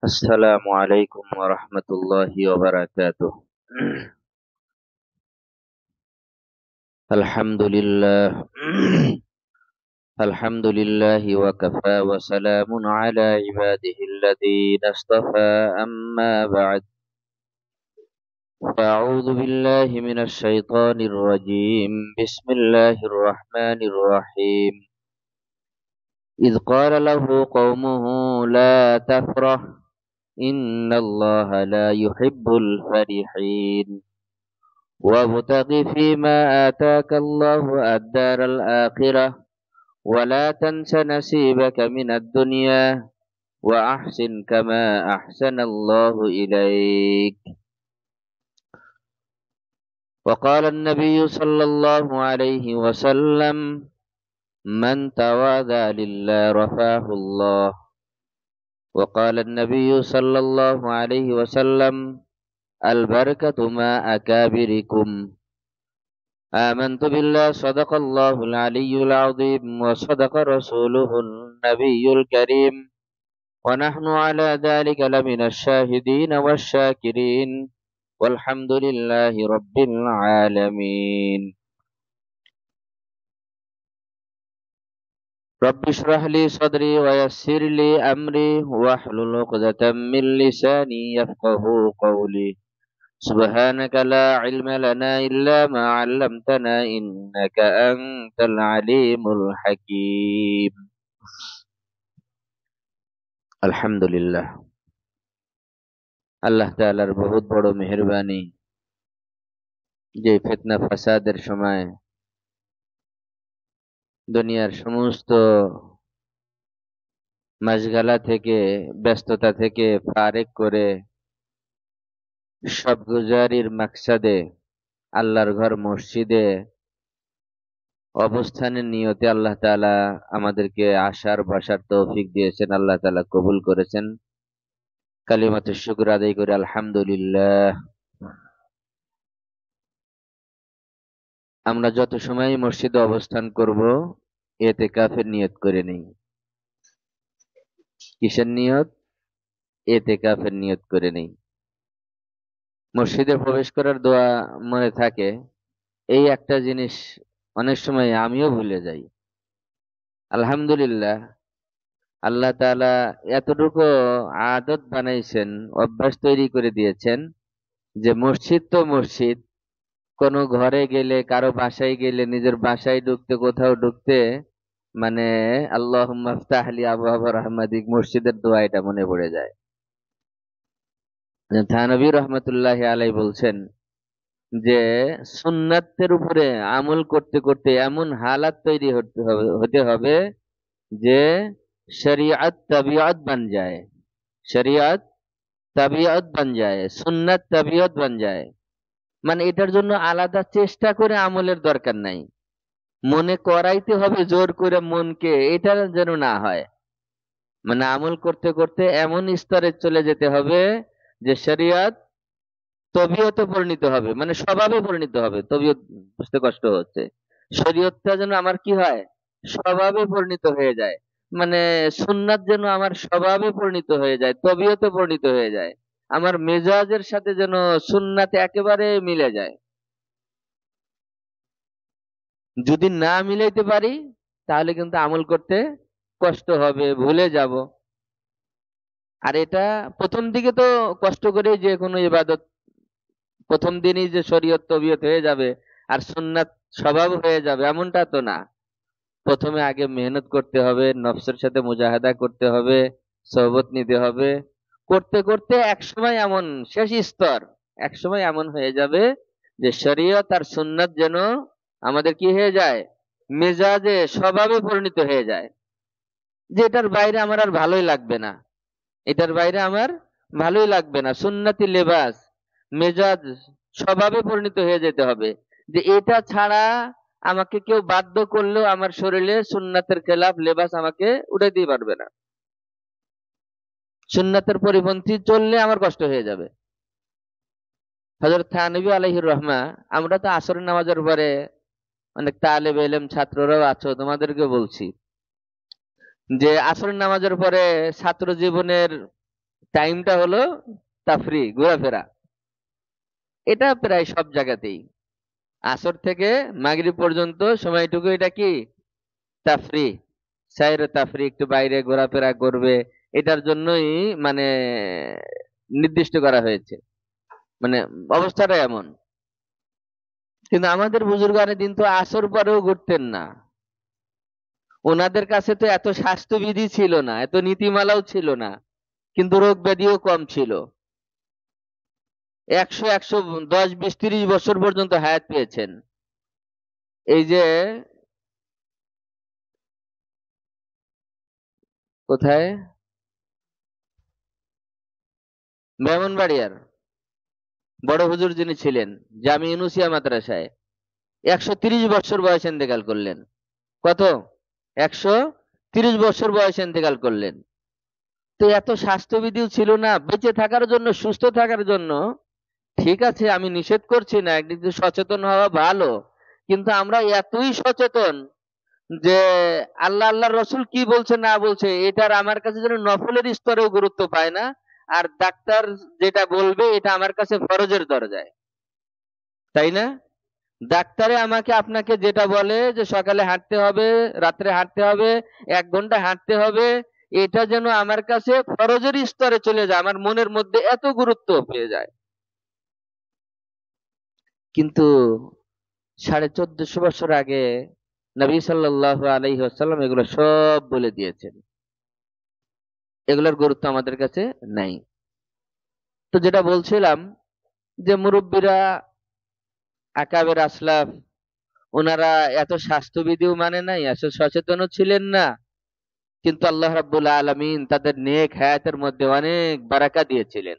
السلام عليكم ورحمة الله وبركاته. الحمد لله. الحمد لله وكفى وسلام على عباده الذين اصطفى أما بعد فأعوذ بالله من الشيطان الرجيم بسم الله الرحمن الرحيم إذ قال له قومه لا تفرح إن الله لا يحب الفرحين وابتغ فيما آتاك الله الدار الآخرة ولا تنس نصيبك من الدنيا وأحسن كما أحسن الله إليك. وقال النبي صلى الله عليه وسلم من تواضع لله رفعه الله. وقال النبي صلى الله عليه وسلم البركة مع أكابركم. آمنت بالله صدق الله العلي العظيم وصدق رسوله النبي الكريم ونحن على ذلك لمن الشاهدين والشاكرين والحمد لله رب العالمين. رب اشرح لي صدري ويسر لي أمري واحلل عقدة من لساني يفقه قولي. سبحانك لا علم لنا إلا ما علمتنا إنك أنت العليم الحكيم. আলহামদুলিল্লাহ, আল্লাহ তাআলার বহুত বড় মেহেরবানি যে ফিতনা ফাসাদের সময় দুনিয়ার সমস্ত মাশগালা থেকে, ব্যস্ততা থেকে ফারেক করে সব গুজারির মাকসাদে আল্লাহর ঘর মসজিদে অবস্থানের নিয়তে আল্লাহ তাআলা আমাদেরকে আসার বসার তৌফিক দিয়েছেন। আল্লাহ তাআলা কবুল করেছেন। কালিমাতুশ শুকর আদায় করে আলহামদুলিল্লাহ। আমরা যত সময় মসজিদে অবস্থান করব ইতিকাফের নিয়ত করে নেই। কিসের নিয়ত? ইতিকাফের নিয়ত করে নেই। মসজিদে প্রবেশ করার দোয়া মনে থাকে, এই একটা জিনিস অনেক সময় আমিও ভুলে যাই। আলহামদুলিল্লাহ, আল্লাহ তাআলা এতটুকু আদত বানাইছেন, অভ্যাস তৈরি করে দিয়েছেন যে মসজিদ তো মসজিদ, কোনো ঘরে গেলে, কারো বাসায় গেলে, নিজের বাসায় ঢুকতে, কোথাও ঢুকতে মানে আল্লাহুম্মা ইফতাহ লি আবওয়াব রাহমাতিক, মসজিদের দোয়া এটা মনে পড়ে যায়। থানবী রহমতুল্লাহি আলাইহি বলছেন যে সুন্নাতের উপরে আমল করতে করতে এমন হালাত তৈরি হতে হবে যে শরিয়ত তবিয়ত বন যায়, শরিয়ত তবিয়ত বন যায়, সুন্নাত তবিয়ত বন যায়। মানে এটার জন্য আলাদা চেষ্টা করে আমলের দরকার নাই, মনে করাইতে হবে জোর করে মনকে, এটা যেন না হয়। মানে আমল করতে করতে এমন স্তরে চলে যেতে হবে যে শরিয়ত তবিয়তে পরিণত হবে, মানে স্বভাবে পরিণত হবে। তবিয়ত বুঝতে কষ্ট হচ্ছে। শরীয়তটা যেন আমার কি হয়, স্বভাবে পরিণত হয়ে যায়। মানে সুন্নাত যেন আমার স্বভাবে পরিণত হয়ে যায়, তবিয়তে পরিণত হয়ে যায়, আমার মেজাজের সাথে যেন সুন্নাতে একেবারে মিলে যায়। যদি না মিলাইতে পারি তাহলে কিন্তু আমল করতে কষ্ট হবে, ভুলে যাব। আর এটা প্রথম দিকে তো কষ্ট করে যে কোনো ইবাদত প্রথম দিনই যে শরীয়ত তবিয়ত হয়ে যাবে আর সুন্নাত স্বভাব হয়ে যাবে এমনটা তো না। প্রথমে আগে মেহনত করতে হবে, নফসের সাথে মুজাহাদা করতে হবে, সোহবত নিতে হবে। করতে করতে একসময় এমন শেষ স্তর, একসময় এমন হয়ে যাবে যে শরীয়ত আর সুন্নাত যেন আমাদের কি হয়ে যায়, মেজাজে স্বভাবে পরিণত হয়ে যায়, যে এটার বাইরে আমার আর ভালোই লাগবে না, এটার বাইরে আমার ভালোই লাগবে না। সুন্নতি লেবাস, মেজাজ স্বভাবে পরিণত হয়ে যেতে হবে যে এটা ছাড়া আমাকে কেউ বাধ্য করলেও আমার শরীরে সুন্নাতের খেলাফ লেবাস আমাকে উঠে দিতে পারবে না। সুন্নাতের পরিপন্থী চললে আমার কষ্ট হয়ে যাবে। হযরত থানবী আলাইহির রহমা, আমরা তো আসরের নামাজের পরে অনেক তালেব ইলম ছাত্ররাও আছো, তোমাদেরকে বলছি যে আসরের নামাজের পরে ছাত্র জীবনের টাইমটা হলো তাফরি, ঘোরাফেরা। এটা প্রায় সব জায়গাতেই আসর থেকে মাগরিব পর্যন্ত সময়টুকু এটা কি তাফরি, সাইর তাফরি, একটু বাইরে ঘোরাফেরা করবে। এটার জন্যই মানে নির্দিষ্ট করা হয়েছে, মানে অবস্থাটা এমন। কিন্তু আমাদের বুজুর্গানের দিন তো আসর পরেও ঘুরতেন না। ওনাদের কাছে তো এত স্বাস্থ্যবিধি ছিল না, এত নীতিমালাও ছিল না, কিন্তু রোগ ব্যাধিও কম ছিল। 100, 110, 20, 30 বছর পর্যন্ত হায়াত পেয়েছেন। এই যে কোথায়, ব্রাহ্মণবাড়িয়ার বড় হুজুর যিনি ছিলেন জামি ইউনুসিয়া মাদ্রাসায়, 130 বছর বয়সে ইন্তেকাল করলেন। কত? 130 বছর বয়সে ইন্তেকাল করলেন। তো এত স্বাস্থ্যবিধিও ছিল না বেঁচে থাকার জন্য, সুস্থ থাকার জন্য। ঠিক আছে, আমি নিষেধ করছি না, একদিক দিয়ে সচেতন হওয়া ভালো, কিন্তু আমরা এতই সচেতন যে আল্লাহ আল্লাহ রসুল কি বলছে না বলছে এটার আমার কাছে যেন নফলের স্তরেও গুরুত্ব পায় না। আর ডাক্তার যেটা বলবে এটা আমার কাছে ফরজের দরজায়, তাই না? ডাক্তারে আমাকে আপনাকে যেটা বলে যে সকালে হাঁটতে হবে, রাত্রে হাঁটতে হবে, 1 ঘন্টা হাঁটতে হবে, এটা যেন আমার কাছে ফরজের স্তরে চলে যায়, আমার মনের মধ্যে এত গুরুত্ব পেয়ে যায়। কিন্তু 1450 বছর আগে নবী সাল্লাল্লাহু আলাইহি ওয়াসাল্লাম এগুলো সব বলে দিয়েছেন, এগুলোর গুরুত্ব আমাদের কাছে নাই। তো যেটা বলছিলাম যে মুরব্বীরা, আকাবের আসলাফ, ওনারা এত স্বাস্থ্যবিধিও মানে নাই, এত সচেতনও ছিলেন না, কিন্তু আল্লাহ রাব্বুল আলামিন তাদের নেক হায়াতের মধ্যে অনেক বারাকা দিয়েছিলেন।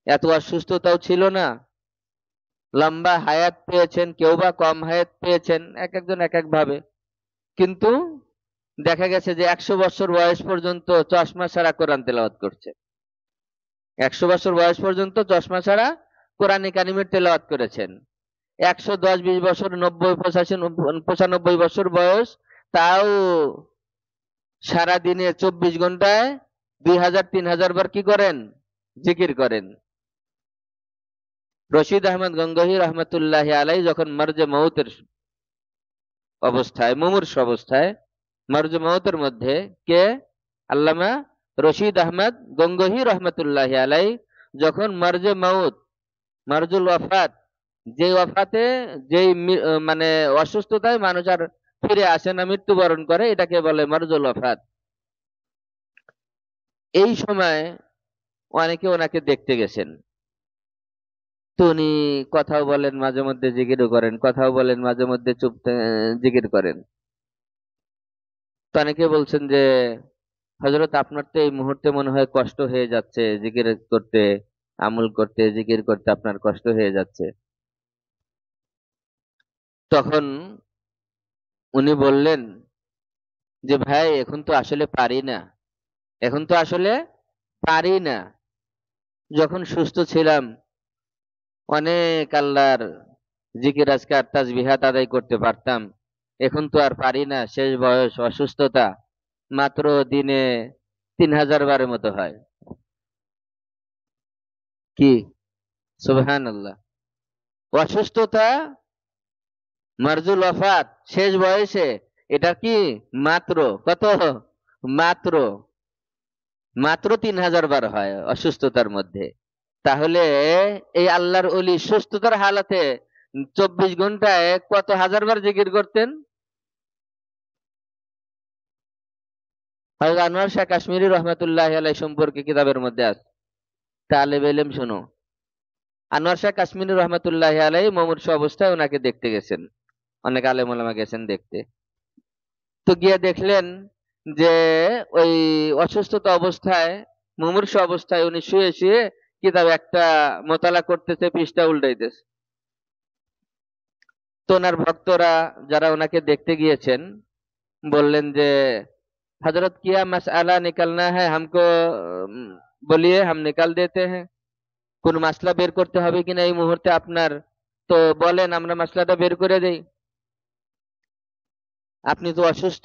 এত অসুস্থতাও ছিল না, লম্বা হায়াত পেয়েছেন, কেউ বা কম হায়াত পেয়েছেন, এক একজন এক এক ভাবে। কিন্তু দেখা গেছে যে 100 বছর বয়স পর্যন্ত চশমা ছাড়া কোরআন তেলাওয়াত করছে। 100 বছর বয়স পর্যন্ত চশমা ছাড়া কোরআনে কারিমের তেলাওয়াত করেছেন। 110, 20 বছর, 90, 85, 95 বছর বয়স, তাও সারা দিনে 24 ঘন্টায় 2000, 3000 বার কি করেন? জিকির করেন। রশিদ আহমদ গঙ্গোহী রহমতুল্লাহ আলাই যখন মরজে মৌতের অবস্থায়, মুমূর্ষ অবস্থায়, মরজে মৌতের মধ্যে, কে? আল্লামা রশিদ আহমদ গঙ্গোহী রহমতুল্লাহ আলাই যখন মরজে মৌত, মারজুল ওয়াফাত, যে ওয়াফাতে, যেই মানে অসুস্থতায় মানুষ আর ফিরে আসে না, মৃত্যুবরণ করে, এটাকে বলে মারজুল ওয়াফাত। এই সময় অনেকে ওনাকে দেখতে গেছেন। তো উনি কথাও বলেন, মাঝে মধ্যে জিকিরও করেন, কথাও বলেন, মাঝে মধ্যে চুপ জিকির করেন। তো অনেকে বলছেন যে হযরত আপনার তো এই মুহূর্তে মনে হয় কষ্ট হয়ে যাচ্ছে, জিকির করতে, আমল করতে, জিকির করতে আপনার কষ্ট হয়ে যাচ্ছে। তখন উনি বললেন যে ভাই, এখন তো আসলে পারি না, এখন তো আসলে পারি না। যখন সুস্থ ছিলাম অনেক আল্লাহর জিকির আজকার তাসবিহাত আদায় করতে পারতাম, এখন তো আর পারি না, শেষ বয়স, অসুস্থতা, মাত্র দিনে 3000 বারের মতো হয়। কি সুবহানাল্লাহ! অসুস্থতা, মারজুল ওয়াফাত, শেষ বয়সে, এটা কি মাত্র কত? মাত্র মাত্র 3000 বার হয় অসুস্থতার মধ্যে। তাহলে এই আল্লাহর ওলি সুস্থতার হালাতে 24 ঘন্টায় কত হাজার বার জিকির করতেন? হযরত আনোয়ার শাহ কাশ্মীরি রহমাতুল্লাহি আলাইহি সম্পর্কে কিতাবের মধ্যে আছে, তালেবে ইলম শোনো। আনোয়ার শাহ কাশ্মীরি রহমাতুল্লাহি আলাইহি মুমূর্ষু অবস্থায় ওনাকে দেখতে গেছেন, অনেক আলেম ওলামা গেছেন দেখতে। তো গিয়ে দেখলেন যে ওই অসুস্থতা অবস্থায়, মুমূর্ষু অবস্থায় উনি শুয়ে শুয়ে কিতাব একটা মোতালা করতেছে, পৃষ্ঠা উল্টাইতেছে। তো ওনার ভক্তরা যারা ওনাকে দেখতে গিয়েছেন বললেন যে हजरत किया मसला निकलना है हमको, बोलिए हम निकाल देते हैं। কোন মাসলা বের করতে হবে কিনা এই মুহূর্তে আপনার, তো বলেন আমরা মাসলাটা বের করে দেই। আপনি তো অসুস্থ,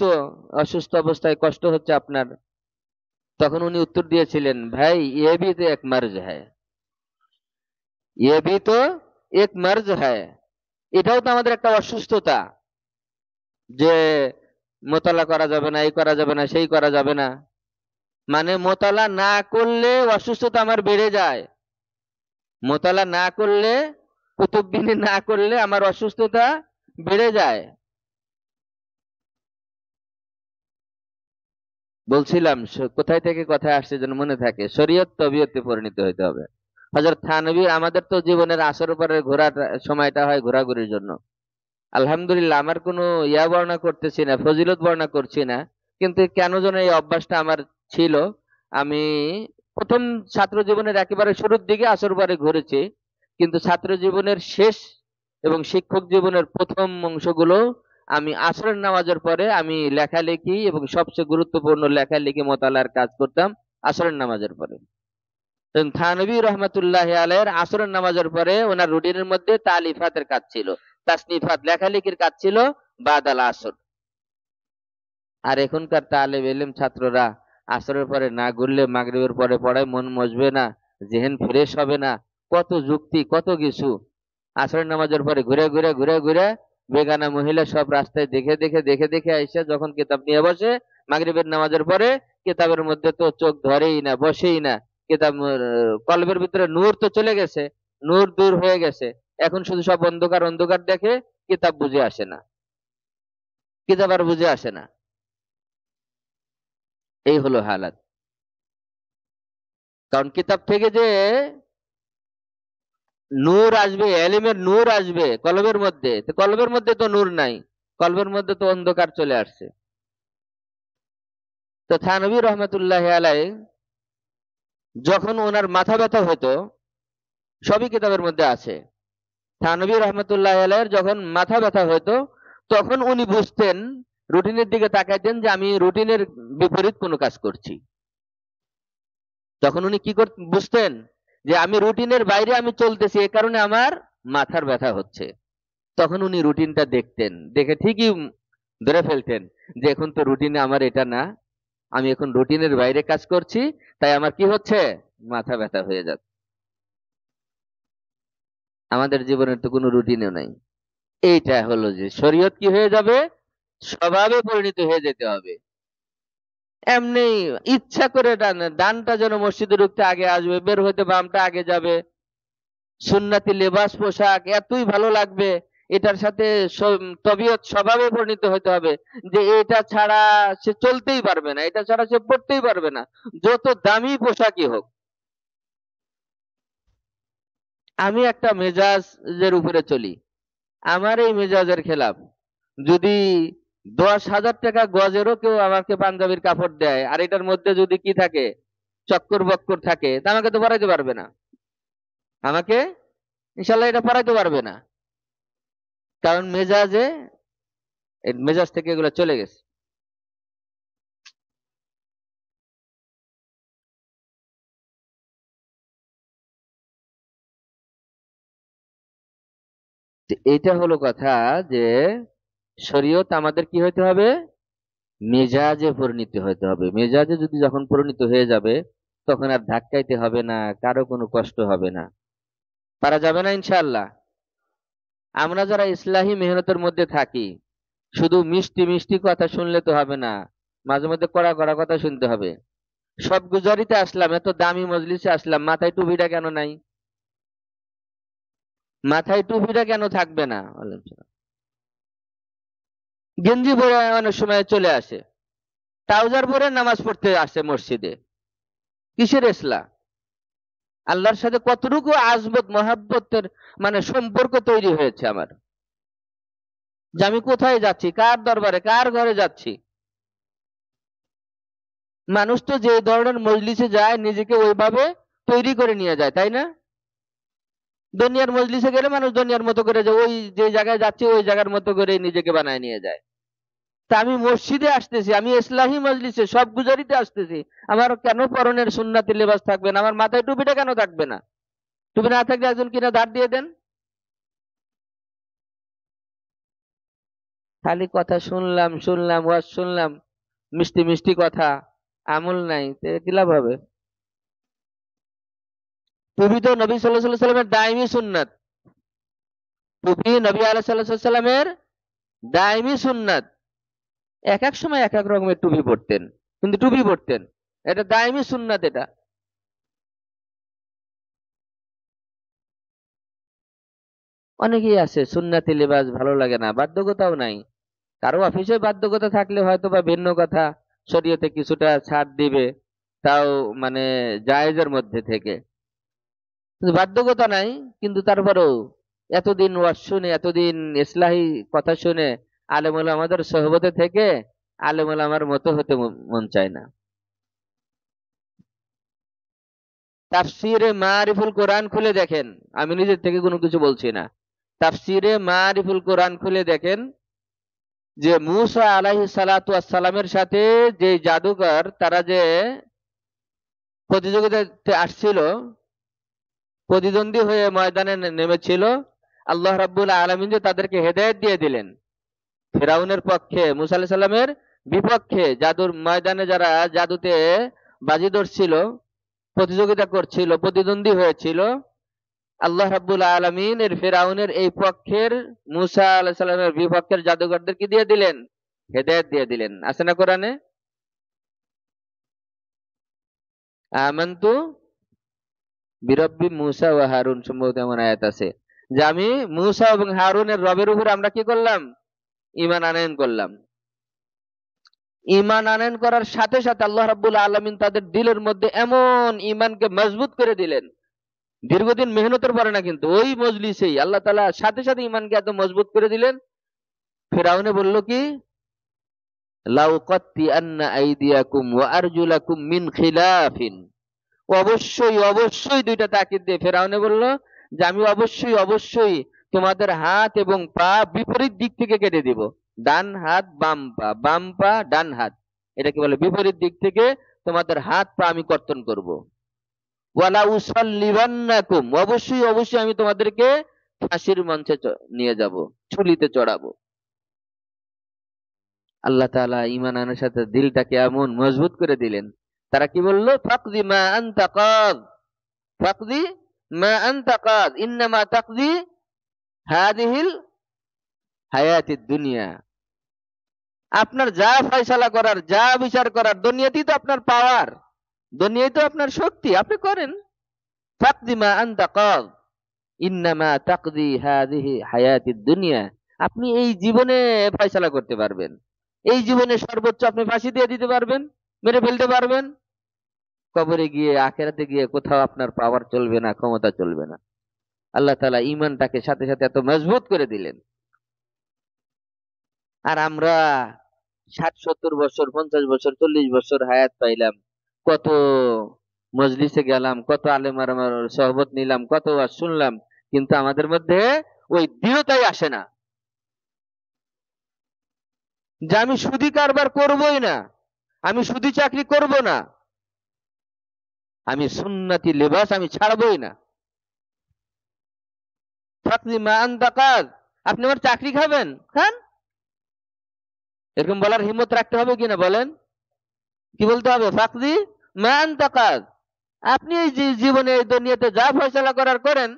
অসুস্থ অবস্থায় কষ্ট হচ্ছে আপনার। তখন উনি উত্তর দিয়েছিলেন, ভাই ये भी तो एक मर्ज है, ये भी तो एक मर्ज है। এটাও তো আমাদের একটা অসুস্থতা, যে মোতালা করা যাবে না, এই করা যাবে না, সেই করা যাবে না। মানে মোতালা না করলে অসুস্থতা আমার বেড়ে যায়, মোতালা না করলে, কুতুববিনি না করলে আমার অসুস্থতা বেড়ে যায়। বলছিলাম কোথায় থেকে কোথায় আসছে যেন মনে থাকে, শরীয়ত তবিয়তে পরিণত হইতে হবে। হযরত থানভী, আমাদের তো জীবনের আসর পরে ঘোরার সময়টা হয় ঘোরাঘুরির জন্য। আলহামদুলিল্লাহ, আমার কোনো বর্ণনা করতেছি না, ফজিলত বর্ণনা করছি না, কিন্তু কেন যেন এই অভ্যাসটা আমার ছিল। আমি প্রথম ছাত্র জীবনের একেবারে শুরুর দিকে আসর পরে ঘুরেছি, কিন্তু ছাত্র জীবনের শেষ এবং শিক্ষক জীবনের প্রথম অংশগুলো আমি আসরের নামাজের পরে আমি লেখালেখি এবং সবচেয়ে গুরুত্বপূর্ণ লেখালেখি মোতালার কাজ করতাম আসরের নামাজের পরে। থানভী রহমতুল্লাহ আলাইহির আসরের নামাজের পরে ওনার রুটিনের মধ্যে তালিফাতের কাজ ছিল, তাসনিফাত লেখালেখির কাজ ছিল বাদাল আসর। আর এখনকার তালেব ইলম ছাত্ররা আসরের পরে না ঘুরলে মাগরিবের পরে পড়ায় মন বসবে না, জেহেন ফ্রেশ হবে না, কত যুক্তি কত কিছু। আসরের নামাজের পরে ঘুরে ঘুরে ঘুরে ঘুরে বেগানা মহিলা সব রাস্তায় দেখে দেখে দেখে দেখে আইসা যখন কিতাব নিয়ে বসে মাগরিবের নামাজের পরে, কিতাবের মধ্যে তো চোখ ধরেই না, বসেই না। কিতাব কলবের ভিতরে নূর তো চলে গেছে, নূর দূর হয়ে গেছে, এখন শুধু সব অন্ধকার অন্ধকার দেখে, কিতাব বুঝে আসে না, কিতাব আর বুঝে আসে না। এই হলো হালাত। কারণ কিতাব থেকে যে নূর আসবে, এলিমের নূর আসবে কলবের মধ্যে, তো কলবের মধ্যে তো নূর নাই, কলবের মধ্যে তো অন্ধকার চলে আসছে। তো থানভী রহমতুল্লাহ আলাইহি যখন ওনার মাথা ব্যথা হতো, সবই কিতাবের মধ্যে আছে, থানভী রহমতুল্লাহ আলাইহির যখন মাথা ব্যথা হতো তখন উনি বুঝতেন, রুটিনের দিকে তাকাইতেন যে আমি রুটিনের বিপরীত কোনো কাজ করছি। তখন উনি কি বুঝতেন যে আমি রুটিনের বাইরে আমি চলতেছি, এ কারণে আমার মাথার ব্যথা হচ্ছে। তখন উনি রুটিনটা দেখতেন, দেখে ঠিকই ধরে ফেলতেন যে এখন তো রুটিনে আমার এটা না, আমি এখন রুটিনের বাইরে কাজ করছি, তাই আমার কি হচ্ছে, মাথা ব্যথা হয়ে যাচ্ছে। আমাদের জীবনের তো কোনো রুটিনও নাই। এইটা হলো যে শরীয়ত কি হয়ে যাবে, স্বভাবে পরিণত হয়ে যেতে হবে। এমনি ইচ্ছা করে ডানটা যেন মসজিদে ঢুকতে আগে আসবে, বের হইতে বামটা আগে যাবে, সুন্নতি লেবাস পোশাক এতই ভালো লাগবে, এটার সাথে তবিয়ত স্বভাবে পরিণত হতে হবে যে এটা ছাড়া সে চলতেই পারবে না, এটা ছাড়া সে পড়তেই পারবে না, যত দামি পোশাকই হোক। আমি একটা মেজাজের উপরে চলি, আমার এই মেজাজের খেলাফ যদি 10,000 টাকা গজেরও কেউ আমাকে পাঞ্জাবির কাপড় দেয়, আর এটার মধ্যে যদি কি থাকে, চক্কর বক্কর থাকে, তা আমাকে তো পরাইতে পারবে না, আমাকে ইনশাল্লাহ এটা পরাইতে পারবে না। কারণ মেজাজে, মেজাজ থেকে এগুলো চলে গেছে। তো এইটা হলো কথা, যে শরীয়ত আমাদের কি হইতে হবে, মেজাজে পরিণত হইতে হবে। মেজাজে যদি যখন পরিণত হয়ে যাবে তখন আর ধাক্কাইতে হবে না, কারো কোনো কষ্ট হবে না, পারা যাবে না ইনশাআল্লাহ। আমরা যারা ইসলাহি মেহনতের মধ্যে থাকি, শুধু মিষ্টি মিষ্টি কথা শুনলে তো হবে না, মাঝে মধ্যে কড়া কড়া কথা শুনতে হবে। সব গুজারিতে আসলাম, এত দামি মজলিসে আসলাম, মাথায় টুপিটা কেন নাই, মাথায় টুপিটা কেন থাকবে না? গেঞ্জি পরে অনেক সময় চলে আসে, ট্রাউজার পরে নামাজ পড়তে আসে মসজিদে, কিসের ইসলাম? আল্লাহর সাথে কতটুকু আজবত মহাব্বতের মানে সম্পর্ক তৈরি হয়েছে আমার, যে আমি কোথায় যাচ্ছি, কার দরবারে, কার ঘরে যাচ্ছি। মানুষ তো যে ধরনের মজলিসে যায় নিজেকে ওইভাবে তৈরি করে নিয়ে যায়, তাই না? দুনিয়ার মজলিসে গেলে মানুষ দুনিয়ার মতো করে যায়, ওই যে জায়গায় যাচ্ছে ওই জায়গার মতো করে নিজেকে বানায় নিয়ে যায়। তা আমি মসজিদে আসতেছি, আমি ইসলাহি মজলিসে সব গুজারিতে আসতেছি, আমার কেন পরনের সুন্নাতি লেবাস থাকবে না, আমার মাথায় টুপিটা কেন থাকবে না? টুপি না থাকলে একজন কিনা ধার দিয়ে দেন। খালি কথা শুনলাম শুনলাম, ওয়াজ শুনলাম, মিষ্টি মিষ্টি কথা, আমল নাই, তো কি লাভ হবে? টুপি তো নবী সাল্লাল্লাহু আলাইহি সাল্লামের দাইমি সুন্নাত। টুপি নবী আলাইহিস সালামের দাইমি সুন্নাত। এক এক সময় এক এক রকমের টুপি পরতেন, কিন্তু টুপি পরতেন, এটা দাইমি সুন্নাত এটা। অনেকেই আছে সুন্নাতি লেবাস ভালো লাগে না, বাধ্যকতাও নাই। কারো অফিসে বাধ্যকতা থাকলে হয়তো বা ভিন্ন কথা, শরীয়তে কিছুটা ছাড় দিবে, তাও মানে জায়েজের মধ্যে থেকে, কিন্তু বাধ্যকতা নাই। কিন্তু তারপরেও এতদিন ওয়াজ শুনে, এতদিন ইসলাহি কথা শুনে, আলেম ওলামাদের সোহবতে থেকে আলেম ওলামার মতো হতে মন চায় না। তাফসিরে মারিফুল কোরআন খুলে দেখেন, আমি নিজের থেকে কোনো কিছু বলছি না। তাফসিরে মারিফুল কোরআন খুলে দেখেন যে মূসা আলাইহিস সালাতু ওয়াস সালামের সাথে যে জাদুকর তারা যে প্রতিযোগিতাতে আসছিল, প্রতিদ্বন্দ্বী হয়ে ময়দানে নেমেছিল, আল্লাহ রাব্বুল আলামিন যে তাদেরকে হেদায়েত দিয়ে দিলেন। ফেরাউনের পক্ষে, মূসা আলাইহিস সালামের বিপক্ষে জাদুর ময়দানে যারা জাদুতে বাজি ধরছিল, প্রতিযোগিতা করছিল, প্রতিদ্বন্দ্বী হয়েছিল, আল্লাহ রাব্বুল আলামিন এর ফেরাউনের এই পক্ষের, মূসা আলাইহিস সালামের বিপক্ষের জাদুকরদের কি দিয়ে দিলেন? হেদায়েত দিয়ে দিলেন। আছে না কোরআনে? আমানতু বিরব্বি মূসা ওয়া হারুন, সম্ভবত এমন আয়াত আছে যে আমি মূসা এবং হারুনের রবের উপর আমরা কি করলাম? ঈমান আনয়ন করলাম। ঈমান আনয়ন করার সাথে সাথে আল্লাহ রাব্বুল আলামিন তাদের দিলের মধ্যে এমন ঈমানকে মজবুত করে দিলেন, দীর্ঘদিন মেহনতের পরে না, কিন্তু ওই মজলিসেই আল্লাহ তাআলা সাথে সাথে ঈমানকে এত মজবুত করে দিলেন। ফিরআউনে বলল কি, লাউ কাত্তি আন্না আইদিয়াকুম ওয়া আরজুলাকুম মিন খিলাফিন, অবশ্যই অবশ্যই, দুইটা তাকিদ দিয়ে ফেরাউনে বলল যে আমি অবশ্যই অবশ্যই তোমাদের হাত এবং পা বিপরীত দিক থেকে কেটে দিব। ডান হাত বাম পা, বাম পা ডান হাত, এটাকে বলে বিপরীত দিক থেকে তোমাদের হাত পা আমি কর্তন করব। ওয়ালা উসাল্লিবান্নাকুম, অবশ্যই অবশ্যই আমি তোমাদেরকে ফাঁসির মঞ্চে নিয়ে যাব, ছুলিতে চড়াবো। আল্লাহ তাআলা ঈমান আনার সাথে দিলটাকে এমন মজবুত করে দিলেন। তারা কি বলল? ফাকদি মা আনতা কাদ, ফাকদি মা আনতা কাদ, ইন্নামা তাকদি হাদিহিল হায়াতিদ দুনিয়া। আপনার যা ফয়সালা করার, যা বিচার করার, দুনিয়াতেই তো আপনার পাওয়ার, দুনিয়ায় তো আপনার শক্তি, আপনি করেন। ফাকদি মা আনতা কাদ, ইন্নামা তাকদি হাদিহি হায়াতিদ দুনিয়া। আপনি এই জীবনে ফয়সালা করতে পারবেন, এই জীবনে সর্বোচ্চ আপনি ফাঁসি দিয়ে দিতে পারবেন, মেরে ফেলতে পারবেন। কবরে গিয়ে, আখেরাতে গিয়ে কোথাও আপনার পাওয়ার চলবে না, ক্ষমতা চলবে না। আল্লাহ তাআলা ঈমানটাকে সাথে সাথে এত মজবুত করে দিলেন। আর আমরা 60-70 বছর, 50 বছর, 40 বছর হায়াত পাইলাম, কত মজলিসে গেলাম, কত আলেম আমার সহবত নিলাম, কত ওয়াজ শুনলাম, কিন্তু আমাদের মধ্যে ওই দৃঢ়তাই আসে না যে আমি সুদি কারবার করবই না, আমি সুদি চাকরি করব না, আমি সুন্নতি লেবাস আমি ছাড়বই না। ফাকদি মা আনতা কাদ, আপনি আমার চাকরি খাবেন, খান। এরকম বলার হিম্মত রাখতে হবে কিনা বলেন? কি বলতে হবে? ফাকদি মা আনতা কাদ, আপনি এই যে জীবনে, এই দুনিয়াতে যা ফয়সালা করার করেন।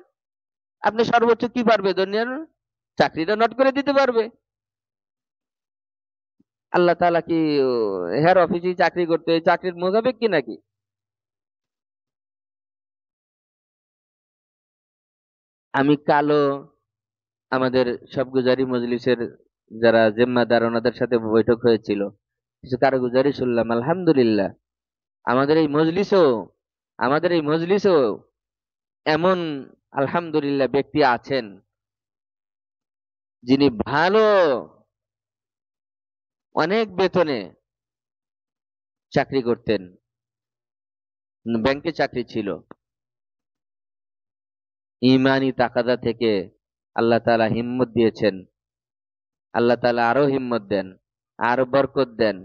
আপনি সর্বোচ্চ কি পারবে দুনিয়ার? চাকরিটা নট করে দিতে পারবে। আল্লাহ তাআলা কি হেয়ার অফিসে চাকরি করতে চাকরির মোতাবেক কি নাকি? আমি কালো, আমাদের সবগুজারি মজলিসের যারা জিম্মাদার ওনাদের সাথে বৈঠক হয়েছিল, কিছু কারগুজারি শুনলাম। আলহামদুলিল্লাহ, আমাদের এই মজলিসও, আমাদের এই মজলিসও এমন আলহামদুলিল্লাহ ব্যক্তি আছেন যিনি ভালো, অনেক বেতনে চাকরি করতেন, ব্যাংকে চাকরি ছিল। ইমানি তাকাদা থেকে আল্লাহ তাআলা হিম্মত দিয়েছেন, আল্লাহ তাআলা আরো হিম্মত দেন, আরো বরকত দেন।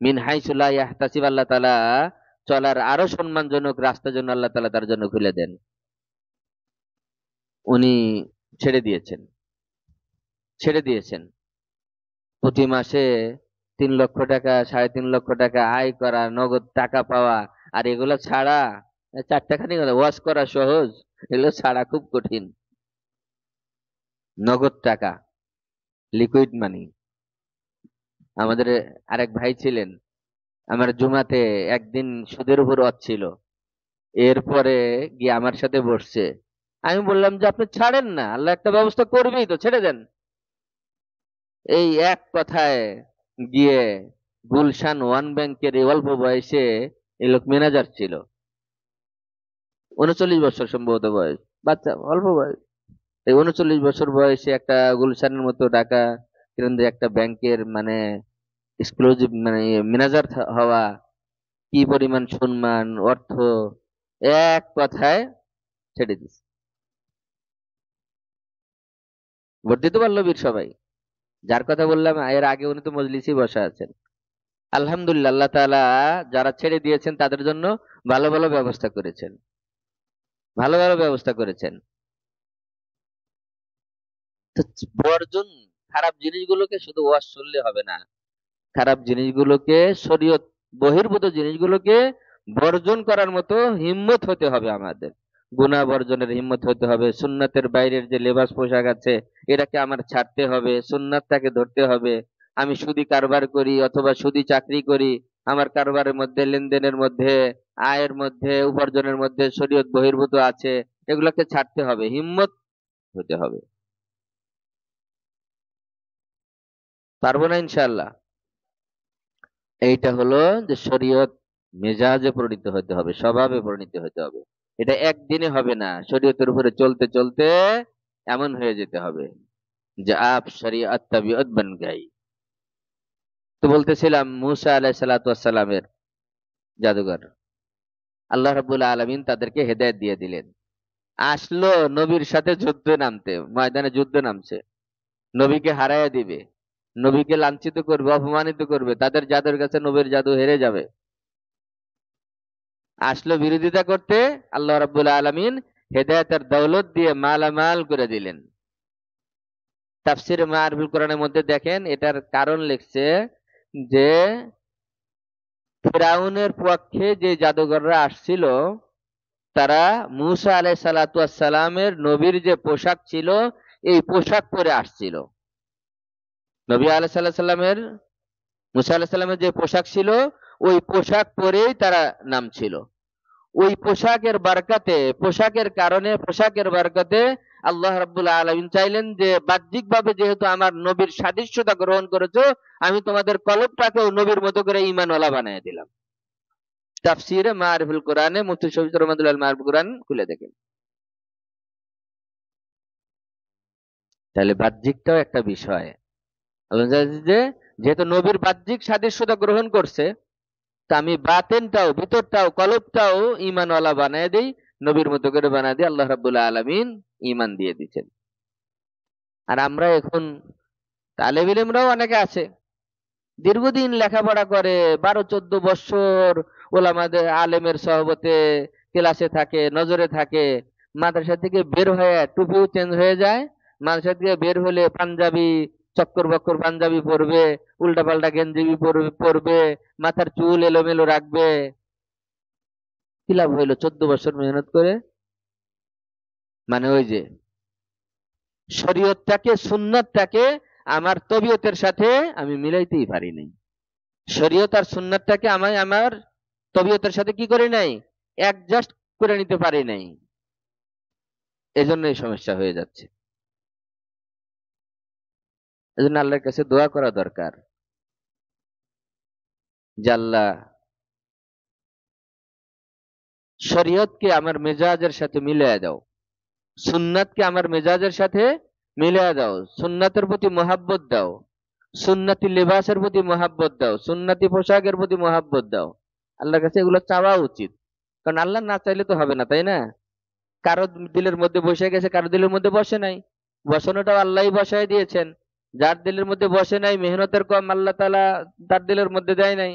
মিন হাইসু লা ইয়াহতাসিব, আল্লাহ তাআলা চলার আরো সম্মানজনক রাস্তা জন্য আল্লাহ তাআলা তার জন্য খুলে দেন। উনি ছেড়ে দিয়েছেন, ছেড়ে দিয়েছেন। প্রতি মাসে 3 লক্ষ টাকা 3.5 লক্ষ টাকা আয় করা, নগদ টাকা পাওয়া, আর এগুলো ছাড়া 4টা খানি কথা ওয়াজ করা সহজ, এগুলো ছাড়া খুব কঠিন। নগদ টাকা, লিকুইড মানি। আমাদের আরেক ভাই ছিলেন, আমার জুমাতে একদিন সুদের উপর ছিল, এরপরে গিয়ে আমার সাথে বসছে। আমি বললাম যে আপনি ছাড়েন না, আল্লাহ একটা ব্যবস্থা করবেই তো, ছেড়ে দেন। এই এক কথায় গিয়ে গুলশান ওয়ান ব্যাংকের এই অল্প বয়সে, এই লোক ম্যানেজার ছিল, 39 বছর সম্ভবত বয়স, বাচ্চা অল্প বয়স। এই 39 বছর বয়সে একটা গুলশানের মতো ঢাকা কেন্দ্রে একটা ব্যাংকের মানে এক্সক্লুসিভ মানে ম্যানেজার হওয়া, কি পরিমাণ সম্মান অর্থ, এক কথায় ছেড়ে দিস। ভোট দিতে পারলো বীর সবাই। যার কথা বললাম এর আগে, উনি তো মজলিসে বসা আছেন। আলহামদুলিল্লাহ, আল্লাহ তাআলা যারা ছেড়ে দিয়েছেন তাদের জন্য ভালো ভালো ব্যবস্থা করেছেন, ভালো ভালো ব্যবস্থা করেছেন। তো বর্জন, খারাপ জিনিসগুলোকে শুধু ওয়াজ শুনলে হবে না, খারাপ জিনিসগুলোকে, শরীয়ত বহির্ভূত জিনিসগুলোকে বর্জন করার মতো হিম্মত হতে হবে আমাদের। গুনাহ বর্জনের হিম্মত হতে হবে। সুন্নাতের বাইরের যে লেবাস পোশাক আছে, এটাকে আমার ছাড়তে হবে, সুন্নাতটাকে ধরতে হবে। আমি সুদি কারবার করি অথবা সুদি চাকরি করি, আমার কারবারের মধ্যে, লেনদেনের মধ্যে, আয়ের মধ্যে, উপার্জনের মধ্যে শরীয়ত বহির্ভূত আছে, এগুলোকে ছাড়তে হবে, হিম্মত হতে হবে। পারবো না ইনশাআল্লাহ। এইটা হলো যে শরীয়ত মেজাজে পরিণত হতে হবে, স্বভাবে পরিণত হতে হবে। এটা একদিনে হবে না, শরীয়তের উপরে চলতে চলতে এমন হয়ে যেতে হবে যে আপ শরিয়ত তাবিয়ত বন গাই। তো বলতেছিলাম মুসা আলাইহিস সালাতু ওয়াস সালামের জাদুঘর, আল্লাহ রাব্বুল আলামিন তাদেরকে হেদায়েত দিয়ে দিলেন। আসলো নবীর সাথে যুদ্ধে নামতে, ময়দানে যুদ্ধে নামছে, নবীকে হারায়া দিবে, নবীকে লাঞ্ছিত করবে, অপমানিত করবে, তাদের জাদুর কাছে নবীর জাদু হেরে যাবে। আসলো বিরোধিতা করতে, আল্লাহ রাব্বুল আলামিন হেদায়েতের দৌলত দিয়ে মালামাল করে দিলেন। তাফসিরে মারফুল কোরআনের মধ্যে দেখেন, এটার কারণ লিখছে যে ফিরাউনের পক্ষে যে জাদুঘররা আসছিল, তারা মুসা আলাইহিস সালাতু ওয়াস সালামের নবীর যে পোশাক ছিল, এই পোশাক পরে আসছিল। নবী আলাইহিস সালামের, মুসা আলাইহিস সালামের যে পোশাক ছিল, ওই পোশাক পরেই তারা নামছিল। ওই পোশাকের বারকাতে, পোশাকের কারণে, পোশাকের বারকাতে আল্লাহ রাব্বুল আলামিন চাইলেন যে বাহ্যিক ভাবে যেহেতু আমার নবীর সাদৃশ্যতা গ্রহণ করেছো, আমি তোমাদের কলবটাকেও নবীর মতো করে ঈমানওয়ালা বানিয়ে দিলাম। তাফসিরে মারিফুল কোরআনে মুফতি শফিউর রহমাতুল্লাহ মারিফুল কোরআন খুলে দেখেন। তাহলে বাহ্যিকটাও একটা বিষয়। আল্লাহ চাইছে যে যেহেতু নবীর বাহ্যিক সাদৃশ্যতা গ্রহণ করছে, তা আমি বাতেনটাও, ভিতরটাও, কলবটাও ঈমানওয়ালা বানিয়ে দেই, নবীর মতো করে বানিয়ে দিই। আল্লাহ রাব্বুল আলামিন ঈমান দিয়ে দিচ্ছেন। আর আমরা এখন তালেব ইলমরাও অনেকে আছে, দীর্ঘদিন লেখাপড়া করে, 12-14 বছর ওলামাদের আলেমের সহবতে ক্লাসে থাকে, নজরে থাকে, মাদ্রাসা থেকে বের হয়ে টুপিও চেঞ্জ হয়ে যায়, মাদ্রাসা থেকে বের হলে পাঞ্জাবি, চক্কর বক্কর পাঞ্জাবি পরবে, উল্টা পাল্টা গেঞ্জি পরবে, মাথার চুল এলোমেলো রাখবে। কি লাভ হইলো 14 বছর মেহনত করে? মানে ওই যে শরীয়তটাকে, সুন্নাতটাকে আমার তবিয়তের সাথে আমি মিলাইতেই পারি নাই। শরীয়ত আর সুন্নাতটাকে আমি আমার তবিয়তের সাথে কি করি নাই, অ্যাডজাস্ট করে নিতে পারি নাই, এজন্য এই সমস্যা হয়ে যাচ্ছে। এজন্য আল্লাহর কাছে দোয়া করা দরকার যে আল্লাহ শরীয়তকে আমার মেজাজের সাথে মিলিয়ে দাও, সুন্নাতকে আমার মেজাজের সাথে মিলিয়ে দাও, সুন্নাতের প্রতি মহাব্বত দাও, সুন্নতি লেবাসের প্রতি মহাব্বত দাও, সুন্নতি পোশাকের প্রতি মহাব্বত দাও। আল্লাহর কাছে এগুলো চাওয়া উচিত, কারণ আল্লাহ না চাইলে তো হবে না, তাই না? কারো দিলের মধ্যে বসে গেছে, কারো দিলের মধ্যে বসে নাই, বসানোটাও আল্লাহই বসায় দিয়েছেন। যার দিলের মধ্যে বসে নাই, মেহনতের কম, আল্লাহ তাআলা তার দিলের মধ্যে দেয় নাই।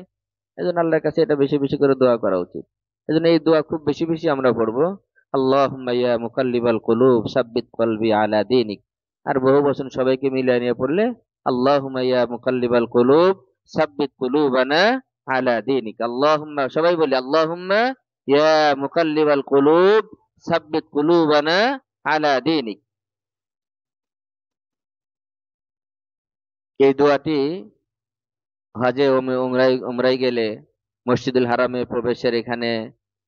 এজন্য আল্লাহর কাছে এটা বেশি বেশি করে দোয়া করা উচিত। এজন্য এই দোয়া খুব বেশি বেশি আমরা পড়বো, আল্লাহুম্মা ইয়া মুকাল্লিবাল কুলুব সাব্বিত কলবি আলা দীনিক। আর বহু বচন সবাইকে মিলিয়ে নিয়ে পড়লে, আল্লাহুম্মা ইয়া মুকাল্লিবাল কুলুব সাব্বিত কুলুবানা আলা দীনিক। আল্লাহুম্মা, সবাই বলি আল্লাহুম্মা ইয়া মুকাল্লিবাল কুলুব সাব্বিত কুলুবানা আলা দীনিক। এই দোয়াটি হজে উমরায় গেলে মসজিদুল হারামে প্রবেশের এখানে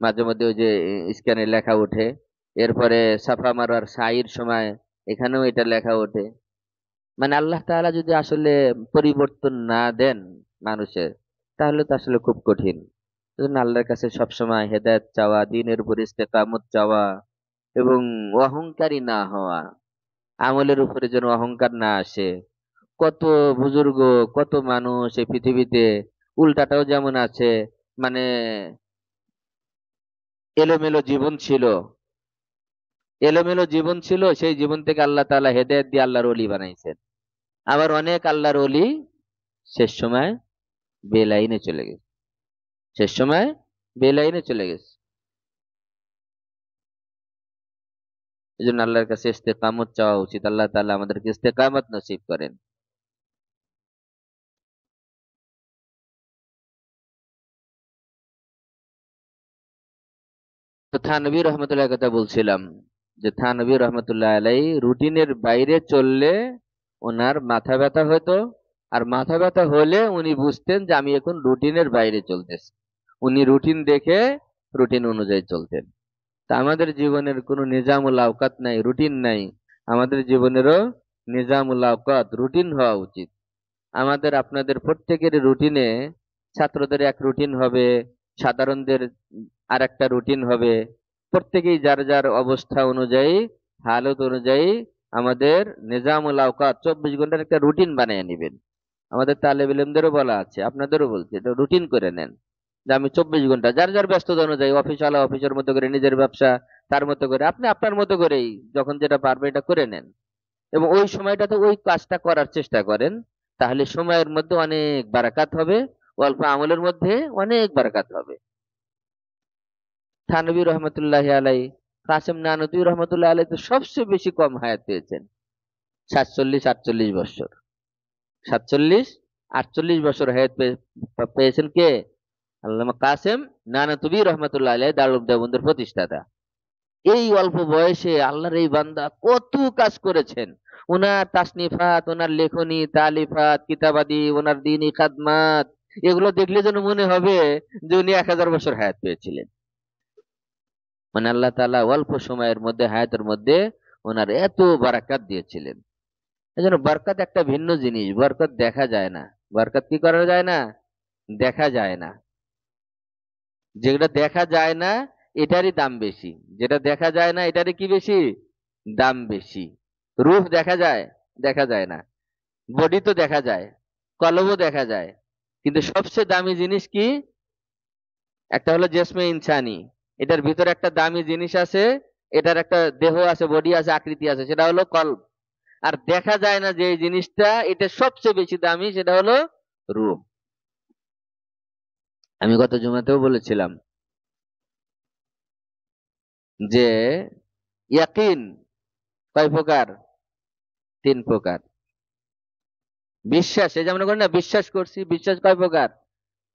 মাঝে মধ্যে ওই যে স্ক্যানে লেখা ওঠে। এরপরে সাফা মারওয়ার সাইর সময় এখানেও এটা লেখা ওঠে। মানে আল্লাহ তাআলা যদি আসলে পরিবর্তন না দেন মানুষের, তাহলে তো আসলে খুব কঠিন। এজন্য আল্লাহর কাছে সবসময় হেদায়েত চাওয়া, দ্বীনের উপর ইস্তেকামত চাওয়া, এবং অহংকারী না হওয়া, আমলের উপরে যেন অহংকার না আসে। কত বুজুর্গ, কত মানুষ এই পৃথিবীতে, উল্টাটাও যেমন আছে, মানে এলোমেলো জীবন ছিল, এলোমেলো জীবন ছিল, সেই জীবন থেকে আল্লাহ তাআলা হেদায়েত দিয়ে আল্লাহর ওলি বানাইছেন। আবার অনেক আল্লাহর ওলি শেষ সময় বেলাইনে চলে গেছে, শেষ সময় বেলাইনে চলে গেছে। এই জন্য আল্লাহর কাছে ইস্তেকামত চাওয়া উচিত। আল্লাহ তাআলা আমাদেরকে ইস্তেকামত নসিব করেন। তো থানভী রহমতুল্লাহ কথা বলছিলাম, যে থানভী রহমতুল্লাহ আলাই রুটিনের বাইরে চললে ওনার মাথা ব্যথা হতো, আর মাথা ব্যথা হলে উনি বুঝতেন যে আমি এখন রুটিনের বাইরে চলতেছি। উনি রুটিন দেখে রুটিন অনুযায়ী চলতেন। তা আমাদের জীবনের কোনো নিজামুল আওকাত নাই, রুটিন নাই। আমাদের জীবনেরও নিজামুল আওকাত, রুটিন হওয়া উচিত। আমাদের আপনাদের প্রত্যেকের রুটিনে, ছাত্রদের এক রুটিন হবে, সাধারণদের আর একটা রুটিন হবে। প্রত্যেকেই যার যার অবস্থা অনুযায়ী, হালত অনুযায়ী আমাদের নিজামুল আওকাত 24 ঘন্টার একটা রুটিন বানিয়ে নেবেন। আমাদের তালেব ইলমদেরও বলা আছে, আপনাদেরও বলছি, এটা রুটিন করে নেন, যে আমি 24 ঘন্টা যার যার ব্যস্ততা অনুযায়ী, অফিসওয়ালা অফিসের মতো করে, নিজের ব্যবসা তার মতো করে, আপনি আপনার মতো করেই যখন যেটা পারবে এটা করে নেন। এবং ওই সময়টাতে ওই কাজটা করার চেষ্টা করেন, তাহলে সময়ের মধ্যে অনেক বারাকাত হবে, অল্প আমলের মধ্যে অনেক বারাকাত হবে। থানভী রহমতুল্লাহ আলাই, কাসেম নানতুই রহমতুল্লাহ আলাই তো সবচেয়ে বেশি কম হায়াত পেয়েছেন, 47-48 বছর। 47-48 বছর হায়াত পেয়েছেন কে? আল্লামা কাসেম নানতুবি রহমতুল্লাহ আলাই, দারুল দেওবন্দের প্রতিষ্ঠাতা। এই অল্প বয়সে আল্লাহর এই বান্দা কত কাজ করেছেন। ওনার তাসনিফাত, ওনার লেখনী, তালিফাত, কিতাবাদি, ওনার দ্বীনি খাদমাত, এগুলো দেখলে যেন মনে হবে যে উনি 1000 বছর হায়াত পেয়েছিলেন। মানে আল্লাহ তাআলা অল্প সময়ের মধ্যে, হায়াতের মধ্যে ওনার এত বারাকাত দিয়েছিলেন। এই জন্য বরকত একটা ভিন্ন জিনিস, বরকত দেখা যায় না। বরকত কি করা যায় না? দেখা যায় না। যেটা দেখা যায় না এটারই দাম বেশি, যেটা দেখা যায় না এটারই কি বেশি? দাম বেশি। রূহ দেখা যায়? দেখা যায় না। বডি তো দেখা যায়, কলবও দেখা যায়, কিন্তু সবচেয়ে দামি জিনিস কি? একটা হলো জেসমে ইনসানি, এটার ভিতরে একটা দামি জিনিস আছে, এটার একটা দেহ আছে, বডি আছে, আকৃতি আছে, সেটা হলো কলব। আর দেখা যায় না যে এই জিনিসটা, এটা সবচেয়ে বেশি দামি, সেটা হলো রূহ। আমি গত জুমাতেও বলেছিলাম যে ইয়াকিন কয় প্রকার? 3 প্রকার। বিশ্বাস, এই যে আমরা করি না, বিশ্বাস করছি, বিশ্বাস কয় প্রকার?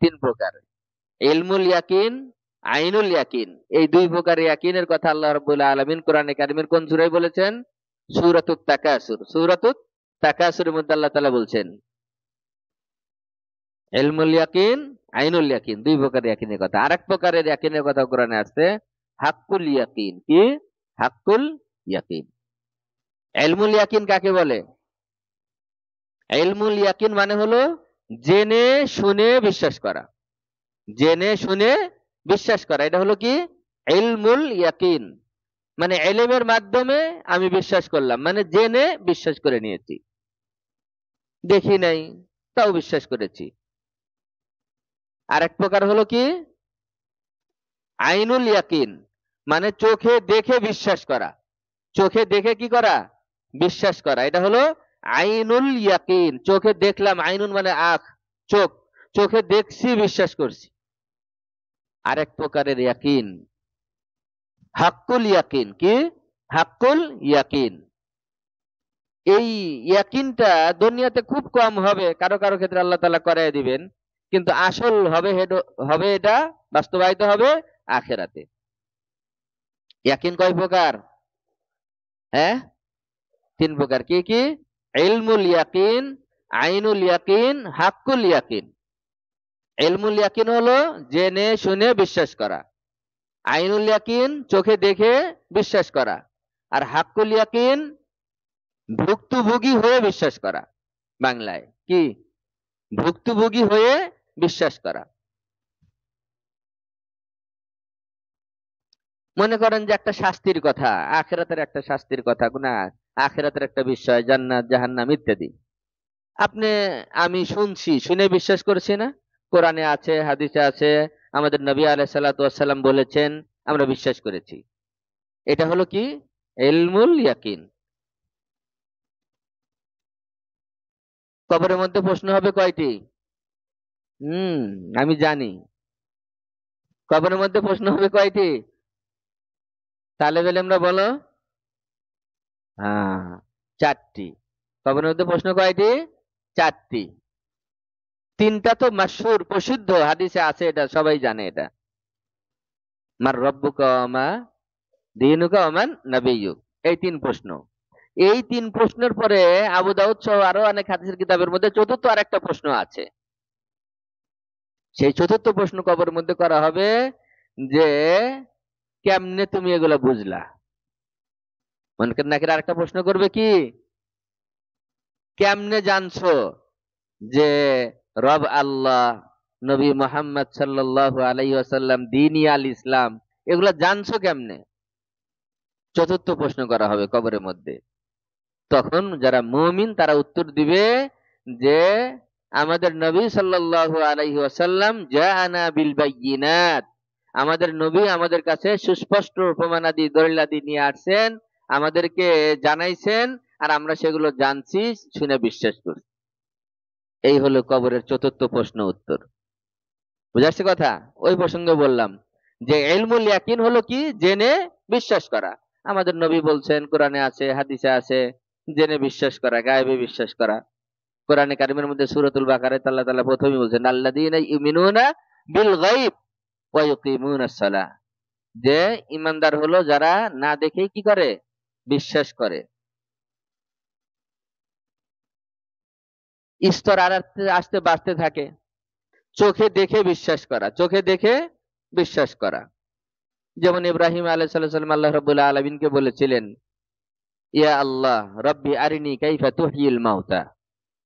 3 প্রকার। ইলমুল ইয়াকিন, আইনুল ইয়াকিন, এই 2 প্রকার ইয়াকিনের কথা আল্লাহ রাব্বুল আলামিন কোরআনে কারিমের কোন সূরায় বলেছেন? সূরাতুত তাকাসুর। সূরাতুত তাকাসুরের মধ্যে আল্লাহ তাআলা বলছেন ইলমুল ইয়াকিন, আইনুল ইয়াকিন, 2 প্রকার ইয়াকিনের কথা। আরেক প্রকারের ইয়াকিনের কথা কোরআনে আসছে হাক্কুল ইয়াকিন। কি? হাক্কুল ইয়াকিন। ইলমুল ইয়াকিন কাকে বলে? ইলমুল ইয়াকিন মানে হলো জেনে শুনে বিশ্বাস করা, জেনে শুনে বিশ্বাস করা, এটা হলো কি? ইলমুল ইয়াকিন। মানে ইলমের মাধ্যমে আমি বিশ্বাস করলাম, মানে জেনে বিশ্বাস করে নিয়েছি, দেখি নাই তাও বিশ্বাস করেছি। আরেক প্রকার হলো কি? আইনুল ইয়াকিন, মানে চোখে দেখে বিশ্বাস করা, চোখে দেখে কি করা? বিশ্বাস করা, এটা হলো আইনুল ইয়াকিন। চোখে দেখলাম, আইনুন মানে আখ, চোখ, চোখে দেখছি বিশ্বাস করছি। আরেক প্রকারের ইয়াকিন হাক্কুল ইয়াকিন। কি? হাক্কুল ইয়াকিন। এই ইয়াকিনটা দুনিয়াতে খুব কম হবে, কারো কারো ক্ষেত্রে আল্লাহ তাআলা করায় দিবেন, কিন্তু আসল হবে হবে এটা বাস্তবায়িত হবে আখেরাতে। ইয়াকিন কয় প্রকার? হ্যাঁ, তিন প্রকার। কি কি? ইলমুল ইয়াকিন, আইনুল ইয়াকিন, হাক্কুল ইয়াকিন। ইলমুল ইয়াকিন হলো জেনে শুনে বিশ্বাস করা, আইনুল ইয়াকিন চোখে দেখে বিশ্বাস করা, আর হাক্কুল ইয়াকিন ভুক্তভোগী হয়ে বিশ্বাস করা। বাংলায় কি? ভুক্তভোগী হয়ে বিশ্বাস করা। মনে করেন যে একটা শাস্তির কথা, আখিরাতের একটা শাস্তির কথা, না আখিরাতের একটা বিষয়, জান্নাত জাহান্নাম ইত্যাদি, আপনি আমি শুনছি, শুনে বিশ্বাস করছি না? কোরআনে আছে, হাদিসে আছে, আমাদের নবী আলাইহিস সালাতু ওয়াস সালাম বলেছেন, আমরা বিশ্বাস করেছি। এটা হলো কি? ইলমুল ইয়াকিন। কবরের মধ্যে প্রশ্ন হবে কয়টি? হুম, আমি জানি। কবরের মধ্যে প্রশ্ন হবে কয়টি? তালেব ইলমরা বলো। হ্যাঁ, চারটি। কবরের মধ্যে প্রশ্ন কয়টি? চারটি। তিনটা তো মাশহুর, প্রসিদ্ধ, হাদিসে আছে, এটা সবাই জানে। এটা মার রব্বুকা ওয়া মা দীনুকা ওয়া মান নাবিয়্যুক, এই তিন প্রশ্ন। এই তিন প্রশ্নের পরে আবু দাউদ সহ আরো অনেক হাদিসের কিতাবের মধ্যে চতুর্থ আরেকটা প্রশ্ন আছে। সেই চতুর্থ প্রশ্ন কবরের মধ্যে করা হবে যে কেমনে তুমি এগুলা বুঝলা। মুনকার নাকির আরেকটা প্রশ্ন করবে কি? কেমনে জানছো যে রব আল্লাহ, নবী মুহাম্মদ সাল্লাল্লাহু আলাইহি ওয়াসাল্লাম, দ্বীন আল ইসলাম, এগুলা জানছো কেমনে? চতুর্থ প্রশ্ন করা হবে কবরের মধ্যে। তখন যারা মুমিন তারা উত্তর দিবে যে আমাদের নবী সাল্লাল্লাহু আলাইহি ওয়াসাল্লাম জাআনা বিল বায়িনাত, আমাদের নবী আমাদের কাছে সুস্পষ্ট প্রমাণাদি দলিলাদি নিয়ে আসছেন, আমাদেরকে জানাইছেন, আর আমরা সেগুলো জানছি, শুনে বিশ্বাস করছি। এই হলো কবরের চতুর্থ প্রশ্ন উত্তর। বুঝাচ্ছে কথা? ওই প্রসঙ্গে বললাম যে ইলমুল ইয়াকিন হলো কি? জেনে বিশ্বাস করা। আমাদের নবী বলছেন, কোরআনে আছে, হাদিসে আছে, জেনে বিশ্বাস করা, গায়েবে বিশ্বাস করা। কোরআনে কারিমের মধ্যে সূরাতুল বাকারায় আল্লাহ তাআলা প্রথমেই বলছেন আল্লাযীনা ইউমিনুনা বিল গায়ব ওয়া ইউকিমুনাস সালাহ, যে ঈমানদার হলো যারা না দেখেই কি করে? বিশ্বাস করে। স্তর আর আস্তে আস্তে বাড়তে থাকে। চোখে দেখে বিশ্বাস করা, চোখে দেখে বিশ্বাস করা। যেমন ইব্রাহিম আলাইহিস সালাম আল্লাহ রাব্বুল আলামিনকে বলেছিলেন, ইয়া আল্লাহ রব্বি আরিনি কাইফা তুহয়িল মাউতা,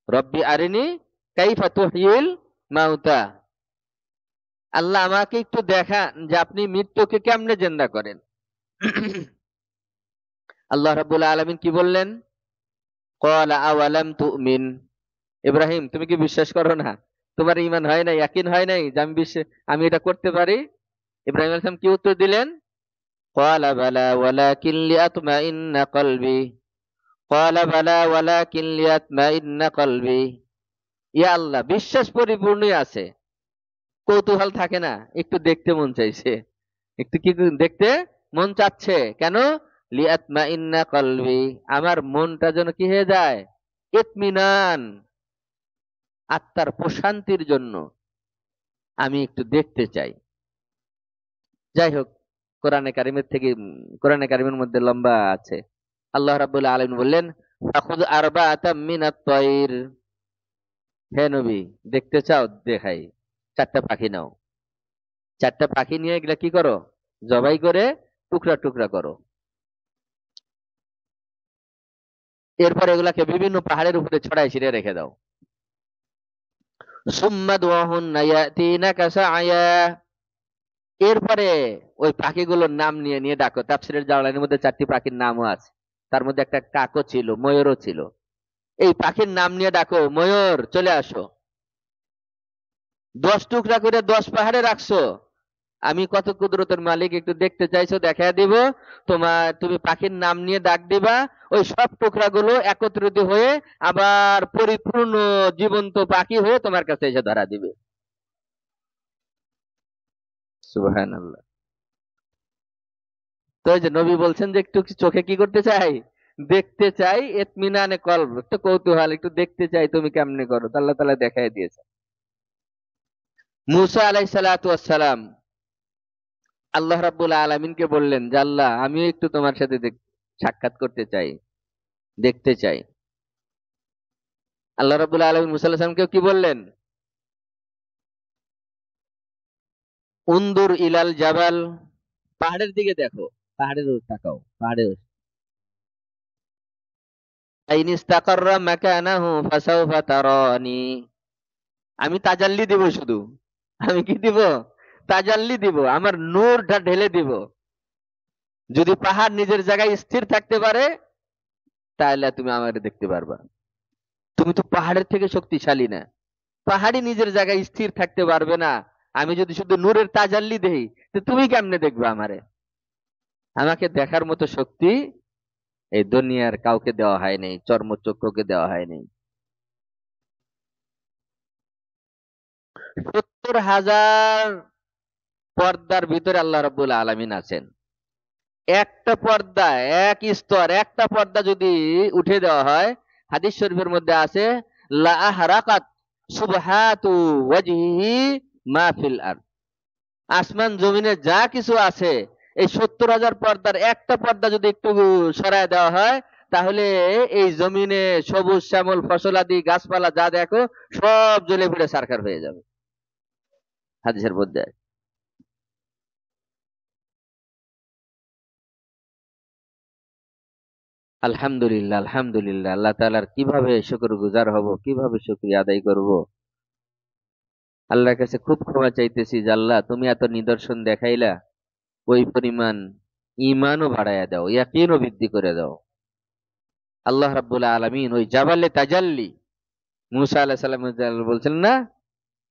রব্বি আরিনি কাইফা তুহয়িল মাউতা, আল্লাহ আমাকে একটু দেখান যে আপনি মৃত্যুকে কেমনে জিন্দা করেন। আল্লাহ রাব্বুল আলামিন কি বললেন? ক্বালা আওয়ালাম তুমিন, ইব্রাহিম তুমি কি বিশ্বাস করো না? তোমার ঈমান হয় নাই, ইয়াকিন হয় নাই যে আমি এটা করতে পারি? ইব্রাহিম আলাইহিস সালাম কি উত্তর দিলেন? ক্বালা বালা ওয়ালাকিন লিয়াতমাইন্না কলবি, ক্বালা বালা ওয়ালাকিন লিয়াতমাইন্না কলবি, ইয়া আল্লাহ বিশ্বাস পরিপূর্ণই আছে, কৌতূহল থাকে না, একটু দেখতে মন চাইছে, একটু কি দেখতে মন চাচ্ছে। কেন? লিয়াতমাইন্না কলবি, আমার মনটা যেন কি হয়ে যায়? ইতমিনান, আত্মার প্রশান্তির জন্য আমি একটু দেখতে চাই। যাই হোক, কোরআনে কারিমের থেকে কোরআনে কারিমের মধ্যে লম্বা আছে। আল্লাহ রাব্বুল আলামিন বললেন ফাখুয আরবাআতাম মিনাত তায়র, হে নবী দেখতে চাও দেখাই, চারটা পাখি নাও, চারটা পাখি নিয়ে এগুলা কি করো? জবাই করে টুকরা টুকরা করো। এরপর এগুলাকে বিভিন্ন পাহাড়ের উপরে ছড়াই ছিড়ে রেখে দাও। সুম্মা দুআহুন্না ইয়াতিনাকা সাআয়া, এরপরে ওই পাখিগুলোর নাম নিয়ে নিয়ে ডাকো। তাফসীরের জালালের মধ্যে চারটি পাখির নামও আছে, তার মধ্যে একটা কাকও ছিল, ময়ূরও ছিল। এই পাখির নাম নিয়ে ডাকো, ময়ূর চলে আসো। 10 টুকরা করে 10 পাহাড়ে রাখছো, আমি কত কুদরতের মালিক একটু দেখতে চাইছো, দেখা দিব। তুমি পাখির নাম নিয়ে ডাক দিবা, ওই সব টুকরাগুলো একত্রিত হয়ে আবার পরিপূর্ণ জীবন্ত পাখি হয়ে তোমার কাছে এসে ধরা দিবে। সুবহানাল্লাহ। তো এই যে নবী বলছেন যে একটু চোখে কি করতে চাই? দেখতে চাই, ইতমিনানে কলব, একটু কৌতূহল, একটু দেখতে চাই তুমি কেমনে করো, তো আল্লাহ তাআলা দেখাই দিয়েছে। মুসা আলাইহিস সালাতু ওয়াস সালাম আল্লাহ রাব্বুল আলামিনকে বললেন যে আল্লাহ, আমিও একটু তোমার সাথে সাক্ষাৎ করতে চাই, দেখতে চাই। আল্লাহ রাব্বুল আলামিন মুসা আলাইহিস সালামকে কি বললেন? উনদুর ইলাল জাবাল, পাহাড়ের দিকে দেখো, পাহাড়ের ওপর তাকাও, পাহাড়ের আইন ইস্তাকাররা মাকানাহু ফাসাউফা তারানি। আমি তাজাল্লি দিব শুধু, আমি কি দিব? তাজাল্লি দিব, আমার নূরটা ঢেলে দিব। যদি পাহাড় নিজের জায়গায় স্থির থাকতে পারে তাহলে তুমি আমার দেখতে পারবা। তুমি তো পাহাড়ের থেকে শক্তিশালী না, পাহাড়ি নিজের জায়গায় স্থির থাকতে পারবে না। আমি যদি শুধু নূরের তাজাল্লি দেই, তো তুমি কেমনে দেখবে আমারে? আমাকে দেখার মতো শক্তি এই দুনিয়ার কাউকে দেওয়া হয়নি, চর্মচক্ষুকে দেওয়া হয়নি। 70,000 পর্দার ভিতরে আল্লাহ রাব্বুল আলামিন আছেন। একটা পর্দা, এক স্তর, একটা পর্দা যদি উঠে দেওয়া হয়, হাদিস শরীফের মধ্যে আছে লা আহরাকাত সুবহাতু ওয়াজহিহি মা ফিল আরদ। আসমান জমিনে যা কিছু আছে, এই 70,000 পর্দার একটা পর্দা যদি একটু সরায় দেওয়া হয়, তাহলে এই জমিনে সবুজ শ্যামল ফসলাদি গাছপালা যা দেখো সব জ্বলে পুড়ে ছারখার হয়ে যাবে। হাদিসের মধ্যে আলহামদুলিল্লাহ, আলহামদুলিল্লাহ। আল্লাহ তাআলার কিভাবে শুকরগুজার হব, কিভাবে শুকরিয়া আদায় করব। আল্লাহর কাছে খুব ক্ষমা চাইতেছি যে আল্লাহ, তুমি এত নিদর্শন দেখাইলা, ওই পরিমাণ ঈমানও বাড়ায়া দাও, ইয়াকিনও বৃদ্ধি করে দাও। আল্লাহ রাব্বুল আলামিন ওই জাবালে তাজাল্লি, মুসা আলাইহিস সালাম বলছেন না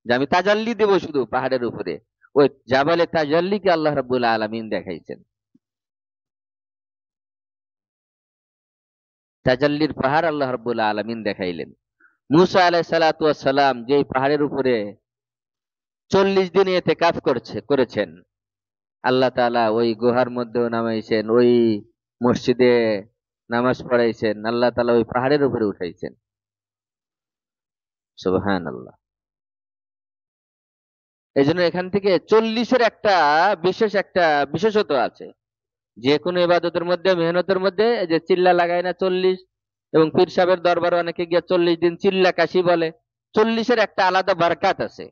যে আমি তাজাল্লি দেব শুধু পাহাড়ের উপরে, ওই জাবালে তাজাল্লিকে আল্লাহ রাব্বুল আলামিন দেখাইছেন। তাজাল্লির পাহাড় আল্লাহ রাব্বুল আলামিন দেখাইলেন। মুসা আলাইহিস সালাতু ওয়াস সালাম যে পাহাড়ের উপরে 40 দিন ইতিকাফ করেছেন, আল্লাহ তাআলা ওই গুহার মধ্যেও নামাইছেন, ওই মসজিদে নামাজ পড়াইছেন, আল্লাহ তাআলা ওই পাহাড়ের উপরে উঠাইছেন। সুবহানাল্লাহ। এই জন্য এখান থেকে 40-এর একটা একটা বিশেষত্ব আছে। যে কোনো ইবাদতের মধ্যে, মেহনতের মধ্যে এই যে চিল্লা লাগায় না 40, এবং পীর সাহেবের দরবারে অনেকে গিয়ে 40 দিন চিল্লা কাশি বলে। 40-এর একটা আলাদা বারকাত আছে।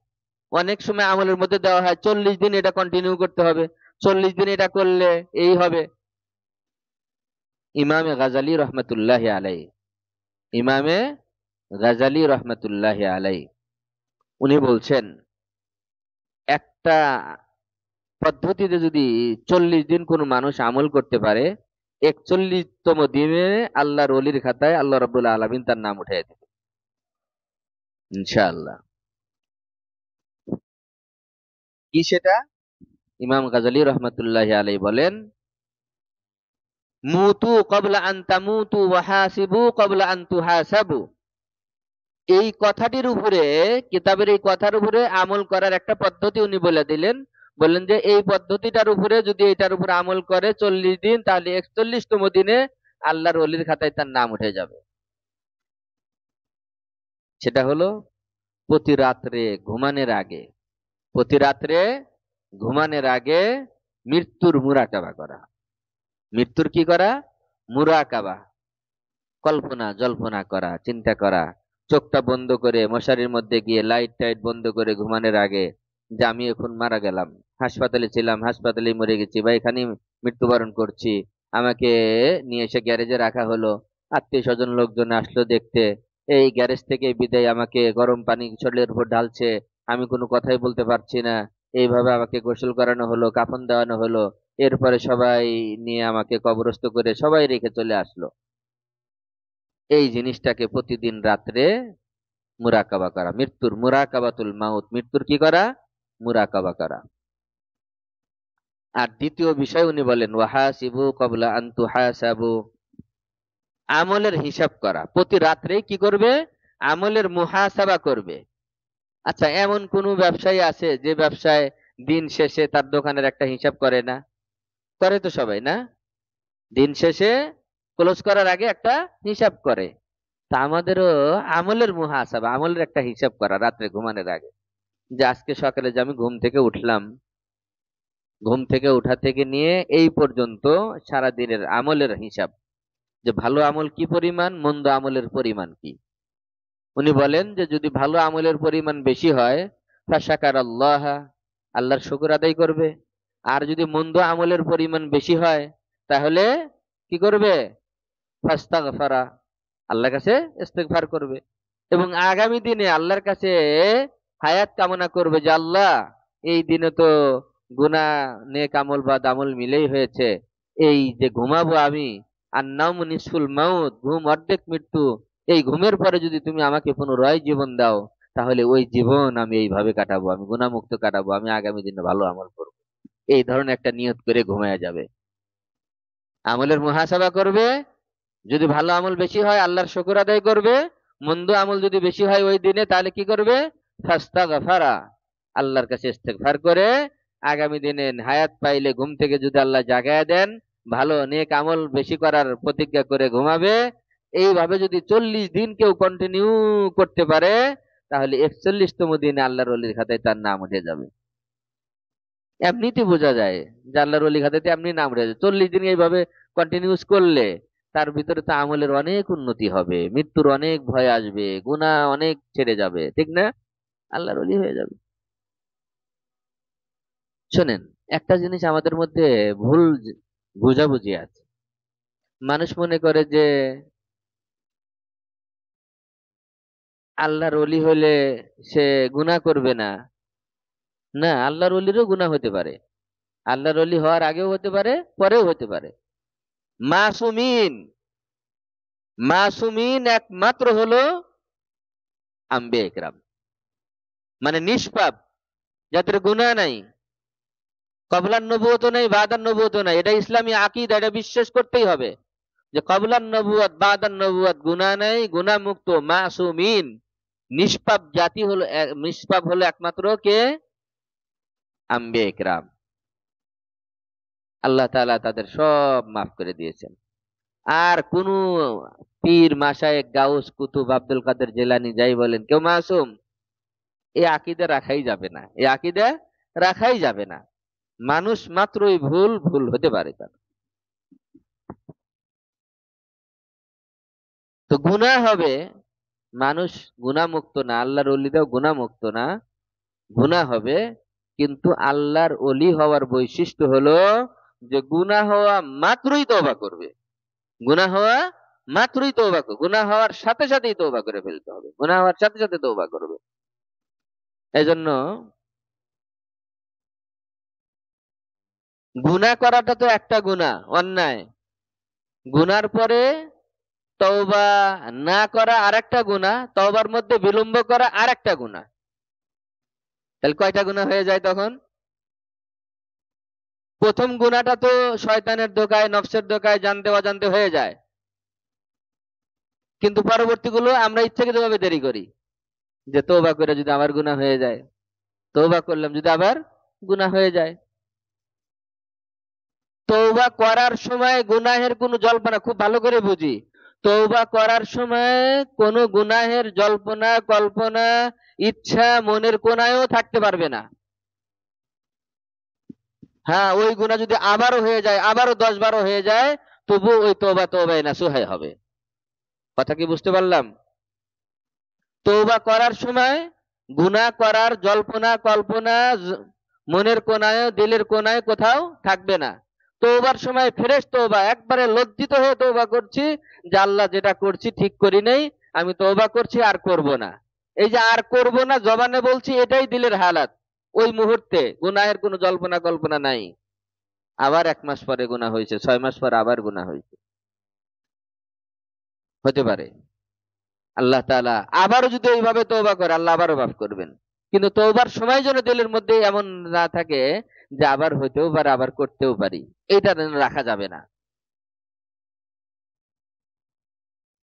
অনেক সময় আমলের মধ্যে দেওয়া হয় 40 দিন এটা কন্টিনিউ করতে হবে, 40 দিন এটা করলে এই হবে। ইমামে গাজালি রহমতুল্লাহ আলাই, ইমামে গাজালি রহমতুল্লাহ আলাই উনি বলছেন, একটা পদ্ধতিতে যদি 40 দিন কোনো মানুষ আমল করতে পারে, 41তম দিনে আল্লাহর ওলির খাতায় আল্লাহ রাব্বুল আলামিন তার নাম উঠাই দেবে ইনশাআল্লাহ। কি সেটা? ইমাম গাজালি রহমতুল্লাহ আলাই বলেন, মুতু ক্বাবলা আন তামুতু ওয়া হাসিবু ক্বাবলা আন তুহাসাবু। এই কথাটির উপরে, কিতাবের এই কথার উপরে আমল করার একটা পদ্ধতি উনি বলে দিলেন। বললেন যে এই পদ্ধতিটার উপরে যদি এটার উপরে আমল করে 40 দিন, তাহলে 41তম দিনে আল্লাহর ওলির খাতায় তার নাম উঠে যাবে। সেটা হলো প্রতি রাত্রে ঘুমানোর আগে, প্রতি রাত্রে ঘুমানোর আগে মৃত্যুর মুরাকাবা করা। মৃত্যুর কি করা? মুরাকাবা, কল্পনা জল্পনা করা, চিন্তা করা। চোখটা বন্ধ করে মশারির মধ্যে গিয়ে লাইট টাইট বন্ধ করে ঘুমানোর আগে যে আমি এখন মারা গেলাম, হাসপাতালে ছিলাম, হাসপাতালে মরে গেছি, বা এখানে মৃত্যুবরণ করছি, আমাকে নিয়ে এসে গ্যারেজে রাখা হলো, আত্মীয় স্বজন লোকজন আসলো দেখতে, এই গ্যারেজ থেকে বিদায় আমাকে গরম পানি শরীরের উপর ঢালছে, আমি কোনো কথাই বলতে পারছি না, এইভাবে আমাকে গোসল করানো হলো, কাফন দেওয়ানো হলো, এরপরে সবাই নিয়ে আমাকে কবরস্থ করে সবাই রেখে চলে আসলো। এই জিনিসটাকে প্রতিদিন রাত্রে মুরাকাবা করা, মৃত্যুর মুরাকাবাতুল মাউত, মৃত্যুর কি করা? মুরাকাবা করা। আর দ্বিতীয় বিষয় উনি বলেন ওয়াহাসিবু ক্বাবলা আন তুহাসাবু, আমলের হিসাব করা। প্রতি রাত্রে কি করবে? আমলের মুহাসাবা করবে। আচ্ছা, এমন কোন ব্যবসায়ী আছে যে ব্যবসায় দিন শেষে তার দোকানের একটা হিসাব করে না? করে তো সবাই, না? দিন শেষে ক্লোজ করার আগে একটা হিসাব করে। তা আমাদেরও আমলের মুহাসাবা, আমলের একটা হিসাব করা রাত্রে ঘুমানোর আগে, যে আজকে সকালে যে আমি ঘুম থেকে উঠলাম, ঘুম থেকে উঠা থেকে নিয়ে এই পর্যন্ত সারা দিনের আমলের হিসাব, যে ভালো আমল কি পরিমাণ, মন্দ আমলের পরিমাণ কি। উনি বলেন যে যদি ভালো আমলের পরিমাণ বেশি হয়, ফাশাকার আল্লাহ, আল্লাহর শুকর আদায় করবে। আর যদি মন্দ আমলের পরিমাণ বেশি হয়, তাহলে কি করবে? ফাস্তাগফারা, আল্লাহর কাছে ইস্তেগফার করবে। এবং আগামী দিনে আল্লাহর কাছে হায়াত কামনা করবে, যে আল্লাহ, এই দিনে তো গুনাহ নেক আমল বা দামল মিলেই হয়েছে, এই যে ঘুমাবো আমি, আর নাওমু নিসফুল মাউত, ঘুম অর্ধেক মৃত্যু, এই ঘুমের পরে যদি তুমি আমাকে পুনরায় জীবন দাও, তাহলে ওই জীবন আমি এইভাবে কাটাবো, আমি গুনাহমুক্ত কাটাবো, আমি আগামী দিনে ভালো আমল করবো। এই ধরনের একটা নিয়ত করে ঘুমায়া যাবে। আমলের মুহাসাবা করবে, যদি ভালো আমল বেশি হয় আল্লাহর শুকর আদায় করবে, মন্দ আমল যদি বেশি হয় ওই দিনে, তাহলে কি করবে? ফাস্তাগফারা, আল্লাহর কাছে ইস্তেগফার করে আগামী দিনে হায়াত পাইলে ঘুম থেকে যদি আল্লাহ জাগায়া দেন, ভালো নেক আমল বেশি করার প্রতিজ্ঞা করে ঘুমাবে। এইভাবে যদি 40 দিন কেউ কন্টিনিউ করতে পারে, তাহলে 41তম দিনে আল্লাহর ওলির খাতায় তার নাম উঠে যাবে। এমনিতে বোঝা যায় যে আল্লাহর ওলি খাতাতে এমনি নাম উঠে যায়। 40 দিন এইভাবে কন্টিনিউস করলে তার ভিতরে তো আমলের অনেক উন্নতি হবে, মৃত্যুর অনেক ভয় আসবে, গুনাহ অনেক ছেড়ে যাবে, ঠিক না? আল্লাহর ওলি হয়ে যাবে। শোনেন, একটা জিনিস আমাদের মধ্যে ভুল বুঝাবুঝি আছে। মানুষ মনে করে যে আল্লাহর ওলি হলে সে গুনাহ করবে না। না, আল্লাহর ওলিরও গুনাহ হতে পারে। আল্লাহর ওলি হওয়ার আগেও হতে পারে, পরেও হতে পারে। মাসুমিন, মাসুমিন একমাত্র হলো আম্বিয়া ইকরাম, মানে নিষ্পাপ, যাদের গুনাহ নাই, কবলান নবুয়ত নাই, বাদান নবুয়ত নাই। এটা ইসলামী আকীদা, এটা বিশ্বাস করতেই হবে যে কবলান নবুয়ত, বাদান নবুয়ত, গুনাহ নাই, গুনাহ মুক্ত, মাসুমিন, নিষ্পাপ জাতি হলো, নিষ্পাপ হলো একমাত্র কে? আম্বিয়া ইকরাম। আল্লাহ তাআলা তাদের সব মাফ করে দিয়েছেন। আর কোন পীর, মাশায়েখ, গাউস, কুতুব, আব্দুল কাদের জিলানী যাই বলেন, কেউ মাসুম? এই আকীদা রাখাই যাবে না, এই আকীদা রাখাই যাবে না। মানুষ মাত্রই ভুল, ভুল হতে পারে তার। তো গুনাহ হবে, মানুষ গুনাহ মুক্ত না, আল্লাহর ওলিরাও গুনাহ মুক্ত না, গুনাহ হবে। কিন্তু আল্লাহর ওলি হওয়ার বৈশিষ্ট্য হলো যে গুনাহ হওয়া মাত্রই তওবা করবে। গুনাহ হওয়া মাত্রই তওবা করবে, গুনাহ হওয়ার সাথে সাথেই তওবা করে ফেলতে হবে, গুনাহ হওয়ার সাথে সাথে তওবা করবে। এজন্য গুনাহ করাটা তো একটা গুনাহ, অন্যায়। গুনার পরে তওবা না করা আরেকটা গুনাহ, তওবার মধ্যে বিলম্ব করা আরেকটা গুনাহ। তাহলে কয়টা গুনাহ হয়ে যায় তখন? প্রথম গুনাহটা তো শয়তানের ধোঁকায়, নফসের ধোঁকায়, জানতে অজান্তে হয়ে যায়। কিন্তু পরবর্তীগুলো আমরা ইচ্ছাকৃতভাবে দেরি করি, যে তওবা করে যদি আবার গুনাহ হয়ে যায়, তওবা করলাম যদি আবার গুনাহ হয়ে যায়। তওবা করার সময় গুনাহের কোনো জল্পনা, খুব ভালো করে বুঝি, তওবা করার সময় কোনো গুনাহের জল্পনা, কল্পনা, ইচ্ছা মনের কোনায়ও থাকতে পারবে না। হ্যাঁ, ওই গুনাহ যদি আবারও হয়ে যায়, আবারও 10-12 হয়ে যায়, তবু ওই তওবা তওবায়ে নাসুহা হবে। কথা কি বুঝতে পারলাম? তওবা করার সময় গুনাহ করার জল্পনা, কল্পনা মনের কোনায়, দিলের কোনায় কোথাও থাকবে না। তওবার সময় ফ্রেশ তওবা, একবারে লজ্জিত হয়ে তওবা করছি যে আল্লাহ, যেটা করছি ঠিক করি নাই, আমি তওবা করছি, আর করব না। এই যে আর করব না জবানে বলছি, এটাই দিলের হালাত। ওই মুহূর্তে গুনাহের কোনো জল্পনা কল্পনা নাই। আবার 1 মাস পরে গুনাহ হয়েছে, 6 মাস পরে আবার গুনাহ হয়েছে, হতে পারে। আল্লাহ তাআলা আবারও যদি এইভাবে তওবা করে, আল্লাহ আবারও মাফ করবেন। কিন্তু তওবার সময় যেন দিলের মধ্যে এমন না থাকে যে আবার হইতেও পারে, আবার করতেও পারি, এটা যেন রাখা যাবে না।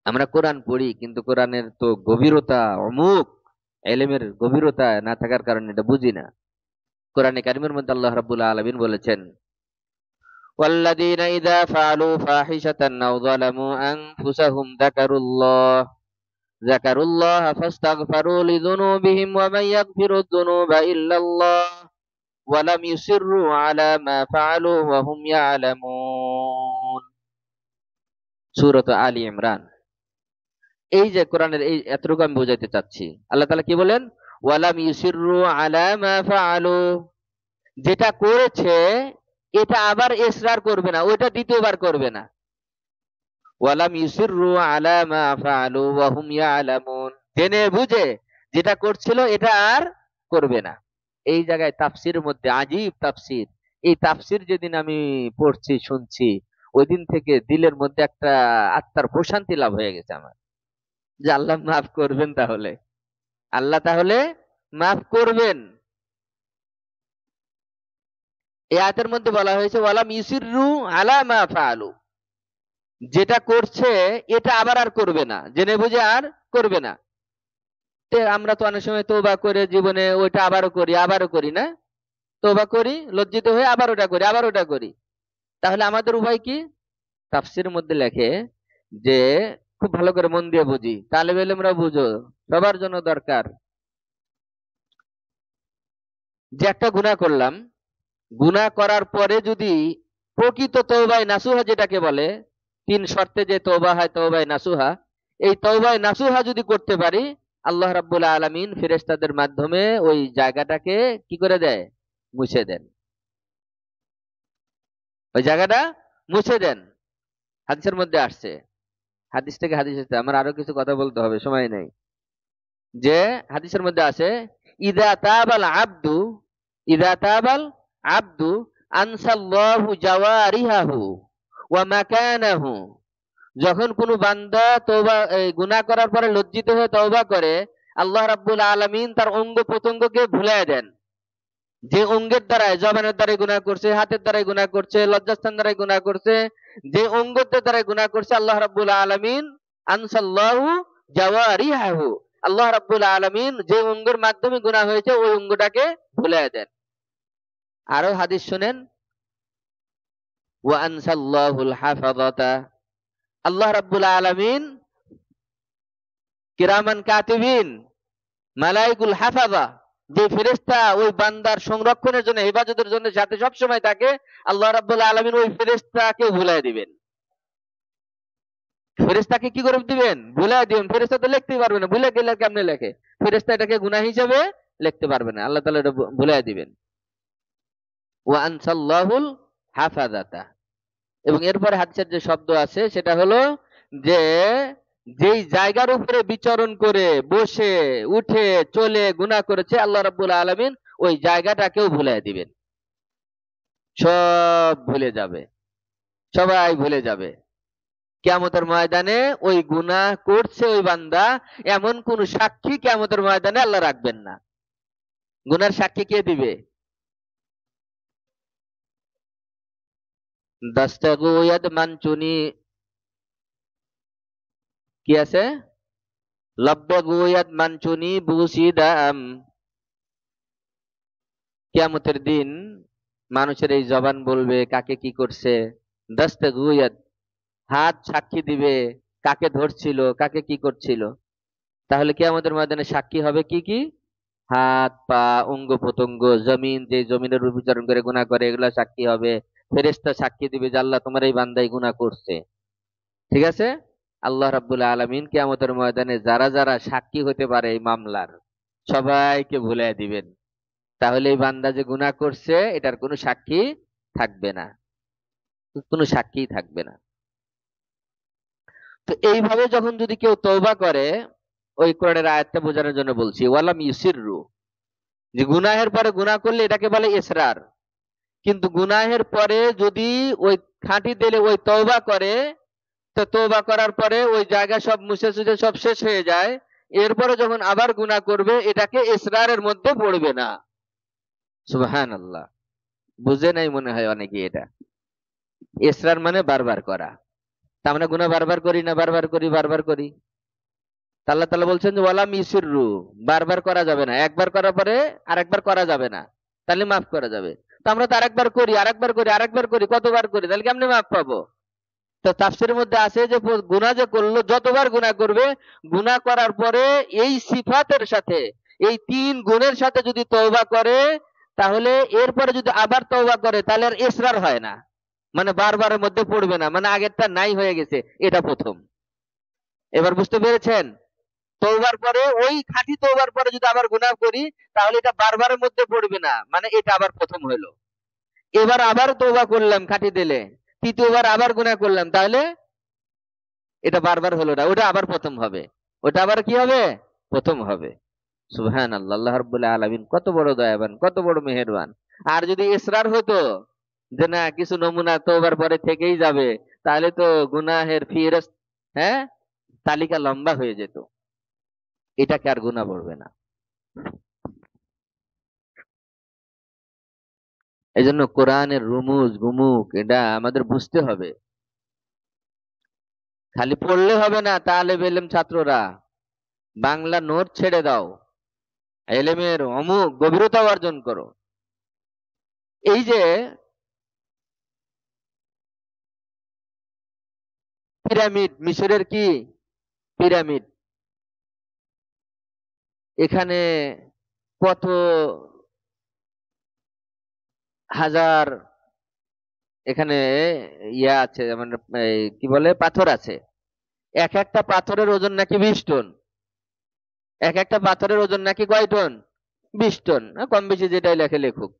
আমরা কোরআন পড়ি, কিন্তু কোরআনের তো গভীরতা অমুক, এলেমের গভীরতা না থাকার কারণে এটা বুঝি না। কোরআনে কারিমের মধ্যে আল্লাহ রাব্বুল আলামিন বলেছেন, ওয়াল্লাযীনা ইযা ফাআলু ফাহিশাতান আও যালামু আনফুসাহুম যাকারুল্লাহ ফাস্তাগফিরু লিযুনুবিহিম ওয়া মান ইয়াগফিরুয যুনুবা ইল্লাল্লাহ ওয়া লাম ইউসিররু আলা মা ফাআলু ওয়া হুম ইয়ালামুন। সূরা আলী ইমরান। এই যে কোরআনের এই এতটুকু আমি বোঝাতে চাচ্ছি, আল্লাহ তাআলা কি বলেন? ওয়া লাম ইউসিররু আলা মা ফাআলু, যেটা করেছে এটা আবার ইসরার করবে না, ওইটা দ্বিতীয়বার করবে না। ওয়ালাম ইউসিররু আলা মা ফাআলু ওয়া হুম ইয়ালামুন, জেনে বুঝে যেটা করছিল এটা আর করবে না। এই জায়গায় তাফসিরের মধ্যে আজীব তাফসির। এই তাফসির যেদিন আমি পড়ছি শুনছি, ওই দিন থেকে দিলের মধ্যে একটা আত্মার প্রশান্তি লাভ হয়ে গেছে আমার, যে আল্লাহ মাফ করবেন, তাহলে আল্লাহ তাহলে মাফ করবেন। এই আয়াতের মধ্যে বলা হয়েছে ওয়ালাম ইউসিররু আলা মা ফাআলু, যেটা করছে এটা আবার আর করবে না, জেনে বুঝে আর করবে না। আমরা তো অনেক সময় তওবা করে জীবনে ওইটা আবারও করি না? তওবা করি, লজ্জিত হয়ে আবার ওটা করি, আবার ওটা করি। তাহলে আমাদের উপায় কি? তাফসীরের মধ্যে লেখে যে, খুব ভালো করে মন দিয়ে বুঝি, তালেবে ইলমরা বুঝো, সবার জন্য দরকার, যে একটা গুনাহ করলাম, গুনাহ করার পরে যদি প্রকৃত তওবায়ে নাসুহা যেটাকে বলে, 3 শর্তে যে তওবা হয় তওবায়ে নাসুহা, এই তওবায়ে নাসুহা যদি করতে পারি, আল্লাহ রাব্বুল আলামিন ফেরেশতাদের মাধ্যমে ওই জায়গাটাকে কি করে দেয়? মুছে দেন। ওই জায়গাটা মুছে দেন। হাদিসের মধ্যে আসছে, হাদিস থেকে হাদিস আসছে, আমার আরো কিছু কথা বলতে হবে, সময় নেই। যে হাদিসের মধ্যে আছে, ইযা তাবাল আবদু ইযা তাবাল আবদু আনসাল্লাহু জাওয়ারিহাহু ওয়া মাকানাহু, যখন কোনো বান্দা তওবা গুনাহ করার পরে লজ্জিত হয়ে তওবা করে, আল্লাহ রাব্বুল আলামিন তার অঙ্গ প্রত্যঙ্গকে ভুলায় দেন। যে অঙ্গের দ্বারাই, জবানের দ্বারাই গুনাহ করছে, হাতের দ্বারাই গুনাহ করছে, লজ্জাস্থান দ্বারাই গুনাহ করছে, যে অঙ্গদের দ্বারাই গুনাহ করছে, আল্লাহ রাব্বুল আলামিন আনসাল্লাহু জাওয়ারিহাহু, আল্লাহ রাব্বুল আলামিন যে অঙ্গের মাধ্যমে গুনাহ হয়েছে ওই অঙ্গটাকে ভুলায় দেন। আরো হাদিস শুনেন, ওয়া আনসাল্লাহুল হাফাযাতা, আল্লাহ রাব্বুল আলামিন কিরামান কাতিবিন, মালাইকুল হাফাযা, যে ফেরেশতা ওই বান্দার সংরক্ষণের জন্য, হেফাজতের জন্য সাথে সব সময় থাকে, আল্লাহ রাব্বুল আলামিন ওই ফেরেশতাকে ভুলায় দিবেন। ফেরেশতাকে কি করে দিবেন? ভুলায় দিবেন। ফেরেশতা তো লিখতেই পারবে না, ভুলে গেলে কেমনে লেখে? ফেরেশতা এটাকে গুনাহ হিসেবে লিখতে পারবে না, আল্লাহ তাআলা এটা ভুলায় দিবেন। ওয়া আনসাল্লাহুল হাফাযাতা। এবং এরপরে হাদিসের যে শব্দ আছে সেটা হলো যে, যেই জায়গার উপরে বিচরণ করে বসে উঠে চলে গুনাহ করেছে, আল্লাহ রাব্বুল আলামিন ওই জায়গাটাকেও ভুলায় দিবেন। সব ভুলে যাবে, সবাই ভুলে যাবে। কিয়ামতের ময়দানে ওই গুনাহ করছে ওই বান্দা, এমন কোন সাক্ষী কিয়ামতের ময়দানে আল্লাহ রাখবেন না। গুনার সাক্ষী কে দিবে? দাস্তাগুয়াদ মানচুনি কি আছে? লাব্বাগুয়াদ মানচুনি বুসিদাম। কিয়ামতের দিন মানুষের এই জবান বলবে কাকে কি করছে। দাস্তাগুয়াদ, হাত সাক্ষী দিবে কাকে ধরছিল, কাকে কি করছিল। তাহলে কিয়ামতের ময়দানে সাক্ষী হবে কি কি? হাত, পা, অঙ্গ প্রত্যঙ্গ, জমিন, যে জমিনের উপর বিচরণ করে গুনাহ করে, এগুলা সাক্ষী হবে। ফেরেশতা সাক্ষী দিবে যে আল্লাহ তোমার এই বান্দাই গুনাহ করছে। ঠিক আছে? আল্লাহ রাব্বুল আলামিন কিয়ামতের ময়দানে যারা যারা সাক্ষী হতে পারে এই মামলার, সবাইকে ভুলায় দিবেন। তাহলে এই বান্দা যে গুনাহ করছে এটার কোনো সাক্ষী থাকবে না, কোনো সাক্ষী থাকবে না। তো এইভাবে যখন যদি কেউ তওবা করে, ওই কোরআনের আয়াতটা বোঝানোর জন্য বলছি, ওয়ালাম ইউসিররু, যে গুনাহের পরে গুনাহ করলে এটাকে বলে ইসরার। কিন্তু গুনাহের পরে যদি ওই খাঁটি দিলে ওই তওবা করে, তো তওবা করার পরে ওই জায়গা সব মুছে সুছে সব শেষ হয়ে যায়, এরপরে যখন আবার গুনাহ করবে এটাকে ইসরারের মধ্যে পড়বে না। সুবহানাল্লাহ। বুঝে নাই মনে হয় অনেকে এটা। ইসরার মানে বারবার করা। তার মানে গুনাহ বারবার করি না, বারবার করি, বারবার করি। আল্লাহ তাআলা বলছেন যে ওয়ালাম ইউসিররু, বারবার করা যাবে না, একবার করার পরে আরেকবার করা যাবে না, তাহলে মাফ করা যাবে। তো আমরা তো আরেকবার করি, আরেকবার করি, আরেকবার করি, কতবার করি, তাহলে কেমনে মাপ পাবো? তো তাফসীরের মধ্যে আছে যে গুনাহ যে করলো, যতবার গুনাহ করবে, গুনাহ করার পরে এই সিফাতের সাথে, এই 3 গুণের সাথে যদি তওবা করে, তাহলে এরপরে যদি আবার তওবা করে তাহলে আর ইসরার হয় না, মানে বারবারের মধ্যে পড়বে না, মানে আগেরটা নাই হয়ে গেছে, এটা প্রথম। এবার বুঝতে পেরেছেন? তওবার পরে, ওই খাঁটি তওবার পরে যদি আবার গুনাহ করি, তাহলে এটা বারবারের মধ্যে পড়বে না, মানে এটা আবার প্রথম হলো। এবার আবার তওবা করলাম খাঁটি দিলে, তৃতীয়বার আবার গুনাহ করলাম, তাহলে এটা বারবার হলো না, ওটা আবার প্রথম হবে, ওটা আবার কি হবে? প্রথম হবে। সুবহানাল্লাহ, আল্লাহ রাব্বুল আলামিন কত বড় দয়াবান, কত বড় মেহেরবান। আর যদি ইসরার হতো যে না কিছু নমুনা তওবার পরে থেকেই যাবে, তাহলে তো গুনাহের ফিহরিস্ত, হ্যাঁ, তালিকা লম্বা হয়ে যেত, এটাকে আর গুনাহ পড়বে না। এই জন্য কোরআনের রুমুজ গুমুক এটা আমাদের বুঝতে হবে। খালি পড়লে হবে না, তালেব ইলম ছাত্ররা বাংলা নোট ছেড়ে দাও, এলেমের অমুক গভীরতা অর্জন করো। এই যে পিরামিড, মিশরের কি পিরামিড, এখানে কত হাজার, এখানে ইয়া আছে, মানে কি বলে, পাথর আছে। এক একটা পাথরের ওজন নাকি 20 টন। এক একটা পাথরের ওজন নাকি কয় টন? 20 টন। কম বেশি যেটাই লেখে লেখুক,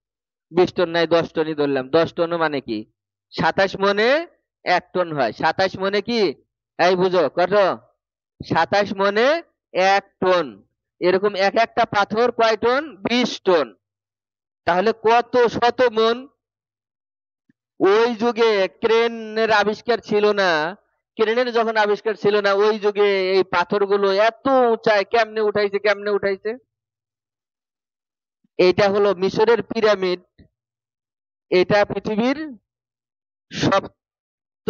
20 টন নাই 10 টনই ধরলাম। 10 টন মানে কি 27 মনে 1 টন হয়। 27 মনে কি, এই বুঝো কত, 27 মনে 1 টন। এরকম এক একটা পাথর কয় টন? 20 টন। তাহলে কত শত মন। ওই যুগে ক্রেনের আবিষ্কার ছিল না, ক্রেনের যখন আবিষ্কার ছিল না, ওই যুগে এই পাথরগুলো এত উঁচায় কেমনে উঠাইছে, কেমনে উঠাইছে? এটা হলো মিশরের পিরামিড, এটা পৃথিবীর সপ্ত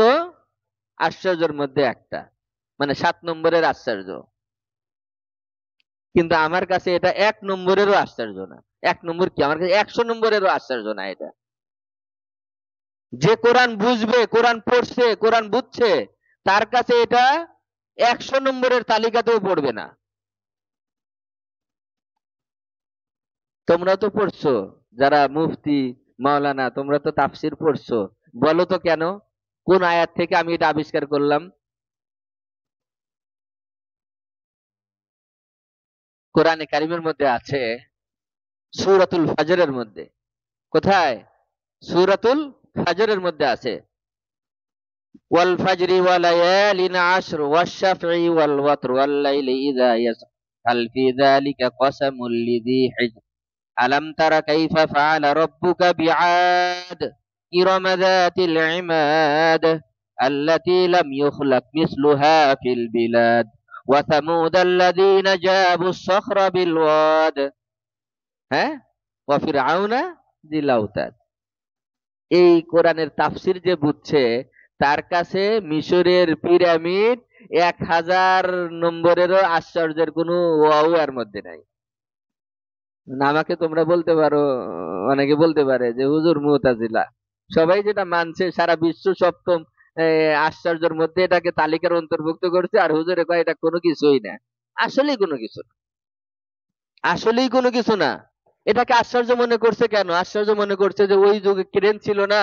আশ্চর্যের মধ্যে একটা, মানে 7 নম্বরের আশ্চর্য। কিন্তু আমার কাছে এটা 1 নম্বরেরও আশ্চর্য না। 1 নম্বর কি, আমার কাছে 100 নম্বরেরও আশ্চর্য না এটা। যে কোরআন বুঝবে, কোরআন পড়ছে, কোরআন বুঝছে, তার কাছে এটা 100 নম্বরের তালিকাতেও পড়বে না। তোমরা তো পড়ছো, যারা মুফতি মাওলানা, তোমরা তো তাফসির পড়ছো, বলো তো কেন, কোন আয়াত থেকে আমি এটা আবিষ্কার করলাম? কোরআনে কারিমের মধ্যে আছে, সূরাতুল ফাজরের মধ্যে। কোথায়? সূরাতুল ফাজরের মধ্যে আছে, ওয়াল ফাজরি ওয়া লায়ালিন আশর ওয়াশ-শাফঈ ওয়াল ওয়াতর ওয়াল লাইলি ইযা ইয়াসর হাল ফি যালিকা কাসামুল লিযী হিজর আলাম তারা কাইফা ফাআলা রাব্বুকা বিআদ ইরম যাতিল ইমাদ আল্লাতী লাম ইউখলাক মিসলুহা ফিল বিলাদ ওয়া সামুদ আল্লাযীনা জাবুস সখরা বিল ওয়াদ, হ্যাঁ, ওয়া ফিরআউনা যিল আওতাদ। এই কোরআনের তাফসির যে বুঝছে, তার কাছে মিশরের পিরামিড 1000 নম্বরেরও আশ্চর্যের কোনো ওয়াও এর মধ্যে নাই। আমাকে তোমরা বলতে পারো, অনেকে বলতে পারে যে হুজুর মুতাজিলা, সবাই যেটা মানছে সারা বিশ্ব সপ্তম আশ্চর্যের মধ্যে এটাকে তালিকার অন্তর্ভুক্ত করছে, আর হুজুরে কয় এটা কোনো কিছুই না। আসলেই কোনো কিছু না, আসলেই কোনো কিছু না। এটাকে আশ্চর্য মনে করছে কেন? আশ্চর্য মনে করছে যে ওই যুগে ক্রেন ছিল না,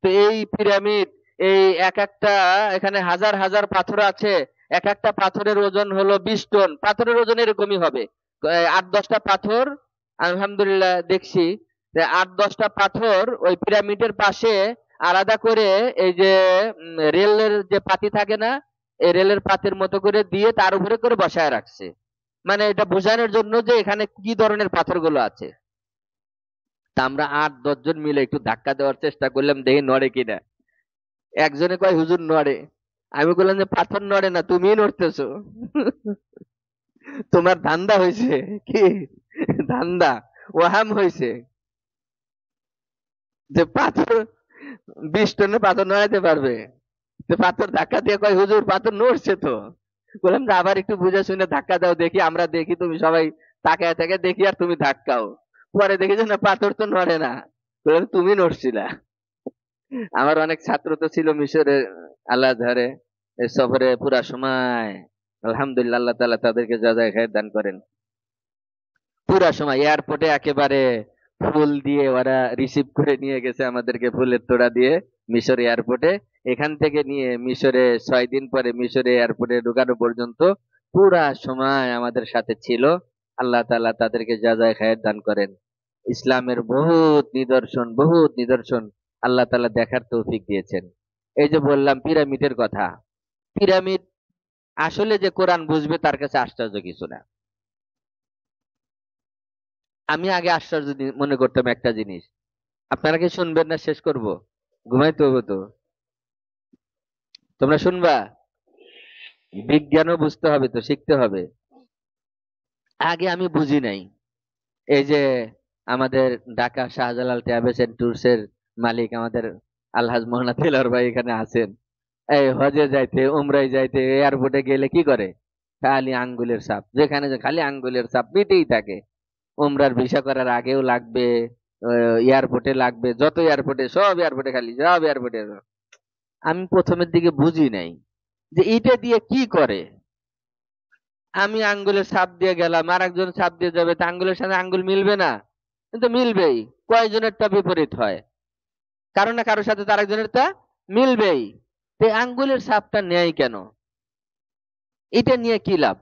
তো এই পিরামিড, এই এক একটা, এখানে হাজার হাজার পাথর আছে, এক একটা পাথরের ওজন হলো 20 টন। পাথরের ওজন এরকমই হবে, 8-10টা পাথর, আলহামদুলিল্লাহ দেখছি যে 8-10টা পাথর ওই পিরামিডের পাশে আলাদা করে, এই যে রেলের যে পাতি থাকে না, এই রেলের পাতির মতো করে দিয়ে তার উপরে করে বসায় রাখছে, মানে এটা বোঝানোর জন্য যে এখানে কি ধরনের পাথরগুলো আছে। তা আমরা 8-10 জন মিলে একটু ধাক্কা দেওয়ার চেষ্টা করলাম, দেখি নড়ে কিনা। একজনে কয় হুজুর নড়ে। আমি বললাম যে পাথর নড়ে না, তুমিই নড়তেছো। তোমার ধান্দা হয়েছে কি, ধান্দা ওহাম হয়েছে যে পাথর 20 টনের পাথর নড়াইতে পারবে। তো পাথর ধাক্কা দিয়ে কয় হুজুর পাথর নড়ছে তো। বললাম যে আবার একটু বুঝে শুনে ধাক্কা দাও দেখি, আমরা দেখি, তুমি সবাই তাকায় তাকায় দেখি আর তুমি ধাক্কাও। পরে দেখি যে না, পাথর তো নড়ে না। বললাম, তুমি নড়ছিলা। আমার অনেক ছাত্র তো ছিল মিশরে, আল্লাহ ধারে সফরে পুরা সময়। আলহামদুলিল্লাহ, আল্লাহ তাআলা তাদেরকে যাজায় খায়ের দান করেন। পুরা সময় এয়ারপোর্টে একেবারে ফুল দিয়ে ওরা রিসিভ করে নিয়ে গেছে আমাদেরকে, ফুলের তোড়া দিয়ে মিশর এয়ারপোর্টে। এখান থেকে নিয়ে মিশরে 6 দিন পরে মিশরে এয়ারপোর্টে ঢুকানো পর্যন্ত পুরা সময় আমাদের সাথে ছিল। আল্লাহ তাআলা তাদেরকে যাজায় খায়ের দান করেন। ইসলামের বহুত নিদর্শন, বহুত নিদর্শন আল্লাহ তাআলা দেখার তৌফিক দিয়েছেন। এই যে বললাম পিরামিডের কথা, পিরামিড আসলে যে কোরআন বুঝবে তার কাছে আশ্চর্য কিছু না। আমি আগে আশ্চর্য মনে করতাম একটা জিনিস, আপনারা কি শুনবেন না শেষ করব? ঘুমাইতে হবে তো, তোমরা শুনবা? বিজ্ঞানও বুঝতে হবে তো, শিখতে হবে। আগে আমি বুঝি নাই, এই যে আমাদের Dhaka Shahjalal travels and tours এর মালিক আমাদের আলহাজ মোহাম্মদ তেলার ভাই এখানে আছেন। এই হজে যাইতে, উমরায় যাইতে এয়ারপোর্টে গেলে কি করে? খালি আঙ্গুলের ছাপ, যেখানে যে খালি আঙ্গুলের ছাপ পিটেই থাকে। উমরার ভিসা করার আগেও লাগবে, এয়ারপোর্টে লাগবে, যত এয়ারপোর্টে, সব এয়ারপোর্টে খালি, সব এয়ারপোর্টে। আমি প্রথমের দিকে বুঝি নাই যে এটা দিয়ে কি করে। আমি আঙ্গুলের ছাপ দিয়ে গেলাম, আর একজন ছাপ দিয়ে যাবে, তা আঙ্গুলের সাথে আঙ্গুল মিলবে না? কিন্তু মিলবেই। কয়জনেরটা বিপরীত হয়, কারো না কারোর সাথে তার একজনেরটা মিলবেই। তো এই আঙ্গুলের ছাপটা নেয় কেন? এটা নিয়ে কি লাভ?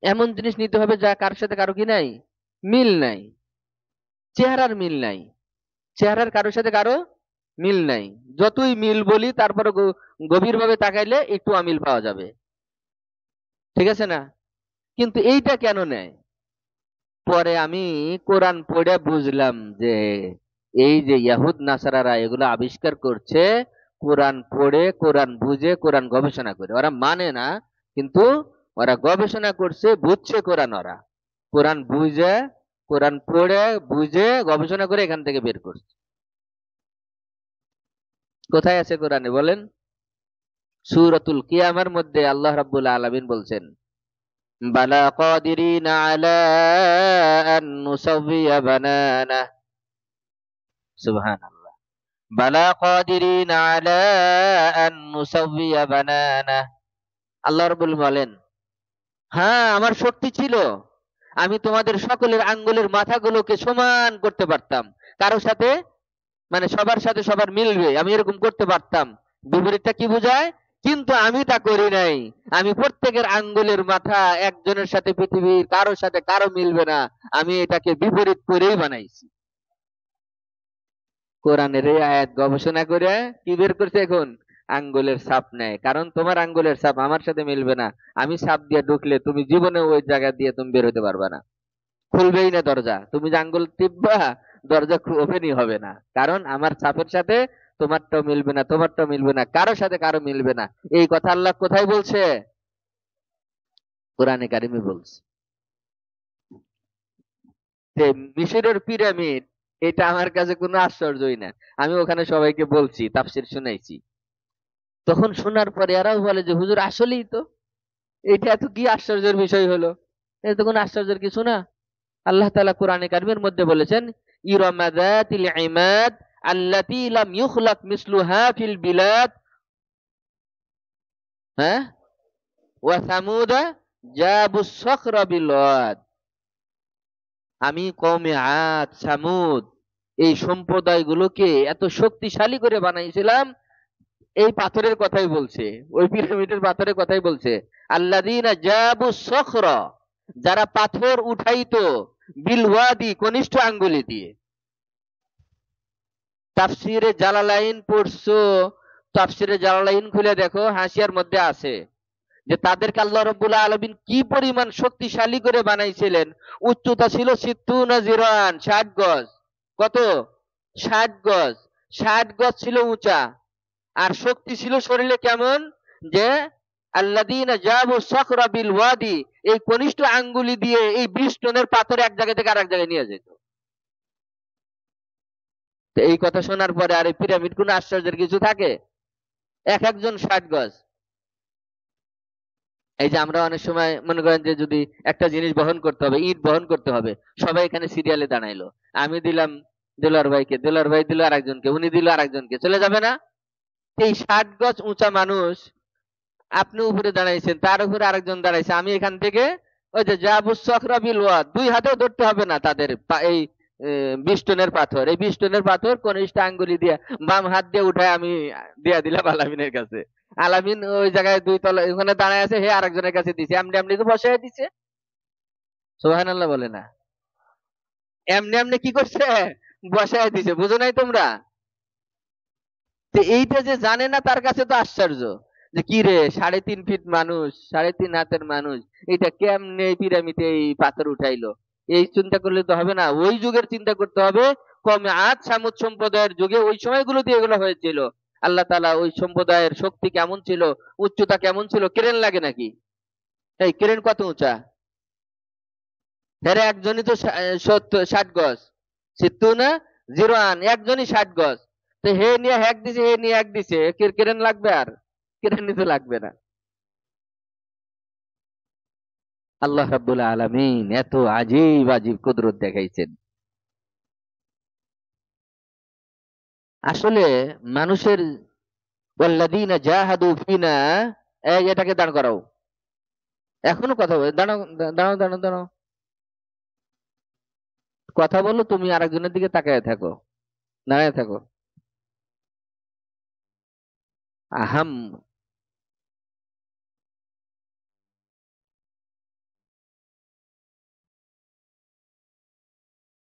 এমন জিনিস নিতে হবে যা কারোর সাথে কারো কি নাই, মিল নাই। চেহারার মিল নাই, চেহারার কারোর সাথে কারো মিল নাই। যতই মিল বলি তারপরে গভীর ভাবে তাকাইলে একটু অমিল পাওয়া যাবে, ঠিক আছে না? কিন্তু এইটা কেন নেয়? পরে আমি কোরআন পড়ে বুঝলাম যে এই যে ইয়াহুদ নাসারারা এগুলো আবিষ্কার করছে কোরআন পড়ে, কোরআন বুঝে, কোরআন গবেষণা করে। ওরা মানে না, কিন্তু ওরা গবেষণা করছে, বুঝছে কোরআন। ওরা কোরআন বুঝে, কোরআন পড়ে বুঝে গবেষণা করে এখান থেকে বের করছে। কোথায় আছে কোরআনে বলেন? সূরাতুল কিয়ামার মধ্যে আল্লাহ রাব্বুল আলামিন বলছেন, বালা কাদিরিনা আলা আন নুসাউইয়া বানানা। সুবহানাল্লাহ। বালা কাদিরিনা আলা আন নুসাউইয়া বানানা। আল্লাহ রাব্বুল বলেন, হ্যাঁ আমার শক্তি ছিল, আমি তোমাদের সকলের আঙ্গুলের মাথাগুলোকে সমান করতে পারতাম, কারোর সাথে মানে সবার সাথে সবার মিলবে, আমি এরকম করতে পারতাম। বিপরীতটা কি বোঝায়? কিন্তু আমি তা করি নাই। আমি প্রত্যেকের আঙ্গুলের মাথা একজনের সাথে পৃথিবীর কারোর সাথে কারো মিলবে না, আমি এটাকে বিপরীত করেই বানাইছি। কোরআনের এই আয়াত গবেষণা করে কি বের করছে এখন? আঙ্গুলের ছাপ নেয়, কারণ তোমার আঙ্গুলের ছাপ আমার সাথে মিলবে না। আমি ছাপ দিয়ে ঢুকলে তুমি জীবনে ওই জায়গা দিয়ে তুমি বের হতে পারবে না, খুলবেই না দরজা। তুমি যে আঙ্গুল টিপবা, দরজা ওপেনই হবে না, কারণ আমার ছাপের সাথে তোমারটাও মিলবে না, তোমারটাও মিলবে না, কারোর সাথে কারো মিলবে না। এই কথা আল্লাহ কোথায় বলছে? কোরআনে কারিমে বলছে। যে মিশরের পিরামিড, এটা আমার কাছে কোনো আশ্চর্যই না। আমি ওখানে সবাইকে বলছি, তাফসীর শুনাইছি। তখন শোনার পরে এরাও বলে যে হুজুর আসলেই তো, এটা এত কি আশ্চর্যের বিষয় হলো? এটা তো কোনো আশ্চর্যের কিছু না। আল্লাহ তাআলা কোরআনে কারিমের মধ্যে বলেছেন, ইরামা যাতিল ইমাদ আল্লাতী লাম ইউখলাক মিসলুহা ফিল বিলাদ, হ্যাঁ, ওয়া সামুদা জাবুস সখরা বিল ওয়াদ। আমি কওমে আদ, সামুদ এই সম্প্রদায়গুলোকে এত শক্তিশালী করে বানাইছিলাম। এই পাথরের কথাই বলছে, ওই পিরামিডের পাথরের কথাই বলছে। আল্লাযীনা জাবুস সখরা, যারা পাথর উঠাইতো, বিল ওয়াদি কনিষ্ঠ আঙ্গুলি দিয়ে। তাফসিরে জালালাইন পড়ছো? তাফসিরে জালালাইন খুলে দেখো, হাসিয়ার মধ্যে আছে যে তাদেরকে আল্লাহ রাব্বুল আলামিন কি পরিমাণ শক্তিশালী করে বানাইছিলেন। উচ্চতা ছিল 60 গজ। কত? 60 গজ। 60 গজ ছিল উঁচা। আর শক্তি ছিল শরীরে কেমন? যে আল্লাযীনা জাবু সখরা বিল ওয়াদি, এই কনিষ্ঠ আঙ্গুলি দিয়ে এই 20 টনের পাথর এক জায়গা থেকে আরেক জায়গায় নিয়ে যেত। তো এই কথা শোনার পরে আর এই পিরামিড কোন আশ্চর্যের কিছু থাকে? এক একজন 60 গজ, এই যে আমরা অনেক সময় মনে করেন যে যদি একটা জিনিস বহন করতে হবে, ইট বহন করতে হবে, সবাই এখানে সিরিয়ালে দাঁড়াইলো, আমি দিলাম দেলোয়ার ভাইকে, দেলোয়ার ভাই দিল আরেকজনকে, উনি দিল আরেকজনকে, চলে যাবে না? এই 60 গজ উঁচা মানুষ, আপনি উপরে দাঁড়াইছেন, তার উপরে আরেকজন দাঁড়াইছে, আমি এখান থেকে ওই যে জাবুস সখরা বিল ওয়াদ, দুই হাতেও ধরতে হবে না তাদের এই 20 টনের পাথর, এই 20 টনের পাথর কনিষ্ঠ আঙ্গুলি দিয়ে বাম হাত দিয়ে উঠায় আমি দিয়া দিলাম আলামিনের কাছে। আলামিন ওই জায়গায় 2 তলা ওখানে দাঁড়ায় আছে, হে আরেকজনের কাছে দিছে, এমনি এমনি তো বসায় দিছে। সুবহানাল্লাহ বলে না? এমনি এমনি কি করছে, বসায় দিছে, বুঝো নাই তোমরা? তো এইটা যে জানে না তার কাছে তো আশ্চর্য, যে কি রে 3.5 ফিট মানুষ, 3.5 হাতের মানুষ, এটা কেমনে এই পিরামিডে এই পাথর উঠাইলো? এই চিন্তা করলে তো হবে না, ওই যুগের চিন্তা করতে হবে। কমে আদ সামুদ সম্প্রদায়ের যুগে ওই সময়গুলোতে এগুলো হয়েছিল। আল্লাহ তাআলা ওই সম্প্রদায়ের শক্তি কেমন ছিল, উচ্চতা কেমন ছিল, ক্রেন লাগে নাকি? এই ক্রেন কত উঁচা? হ্যাঁ, একজনই তো 60 গজ, সিত্তু না, 0 আন, একজনই 60 গজ। তো হে নিয়ে হ্যাক দিছে, হে নিয়ে এক দিছে, কেরেন লাগবে? আর কেরেন নিতে লাগবে না। আল্লাহ রাব্বুল আলামিন এত আজীব আজীব কুদরত দেখাইছেন। আসলে মানুষের ওয়াল্লাযীনা জাহাদু ফিনা, এই এটাকে দাঁড় করাও, এখনো কথা বলে, দাঁড়াও দাঁড়াও দাঁড়াও দাঁড়াও, কথা বলো, তুমি আরেকজনের দিকে তাকায় থাকো, দাঁড়ায় থাকো। আহাম,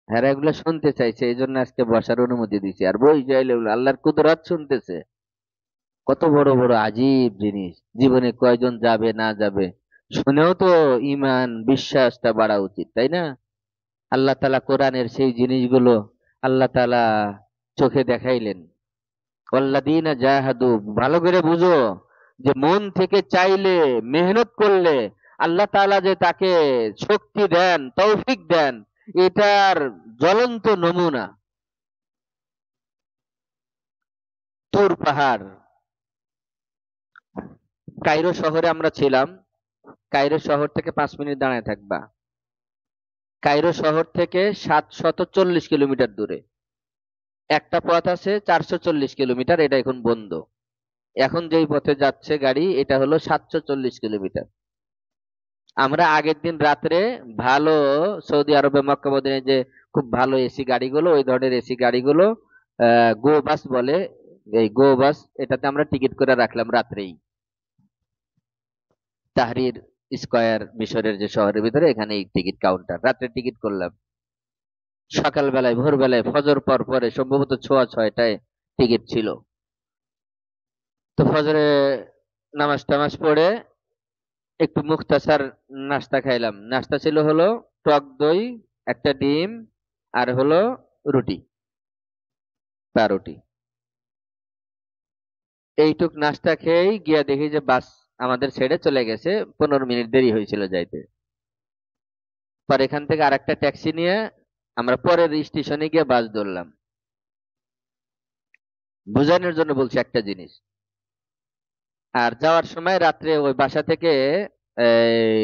হ্যাঁ এগুলো শুনতে চাইছে, এই জন্য আজকে বসার অনুমতি দিছি, আর বই চাইলে আল্লাহর কুদরত শুনতেছে। কত বড় বড় আজীব জিনিস, জীবনে কয়জন যাবে না যাবে, শুনেও তো ইমান বিশ্বাসটা বাড়া উচিত, তাই না? আল্লাহ তাআলা কোরআনের সেই জিনিসগুলো আল্লাহ তাআলা চোখে দেখাইলেন। ওয়াল্লাযীনা জাহাদু, ভালো করে বুঝো, যে মন থেকে চাইলে, মেহনত করলে আল্লাহ তাআলা যে তাকে শক্তি দেন, তৌফিক দেন, এটার জ্বলন্ত নমুনা তুর পাহাড়। কায়রো শহরে আমরা ছিলাম, কায়রো শহর থেকে 5 মিনিট দাঁড়ায় থাকবা, কায়রো শহর থেকে 740 কিলোমিটার দূরে একটা পথ আছে, 440 কিলোমিটার, এটা এখন বন্ধ। এখন যেই পথে যাচ্ছে গাড়ি, এটা হলো 740 কিলোমিটার। আমরা আগের দিন রাত্রে ভালো, সৌদি আরবে মক্কা মদিনায় যে খুব ভালো এসি গাড়িগুলো, ওই ধরনের এসি গাড়িগুলো, গো বাস বলে, এই গো বাস, এটাতে আমরা টিকিট করে রাখলাম রাত্রেই। তাহরির স্কয়ার, মিশরের যে শহরের ভিতরে, এখানে টিকিট কাউন্টার, রাত্রে টিকিট করলাম। সকালবেলায় ভোরবেলায় ফজর পর পরে সম্ভবত 6:30টায় টিকিট ছিল। তো ফজরে নামাজ টামাজ পড়ে একটু মুখতাসার নাস্তা খাইলাম। নাস্তা ছিল হলো টক দই, একটা ডিম, আর হলো রুটি, পাউরুটি। এইটুক নাস্তা খেয়েই গিয়া দেখি যে বাস আমাদের ছেড়ে চলে গেছে, 15 মিনিট দেরি হয়েছিল যাইতে। পর এখান থেকে আরেকটা ট্যাক্সি নিয়ে আমরা পরের স্টেশনে গিয়ে বাস ধরলাম। বুঝানোর জন্য বলছি একটা জিনিস। আর যাওয়ার সময় রাত্রে ওই বাসা থেকে এই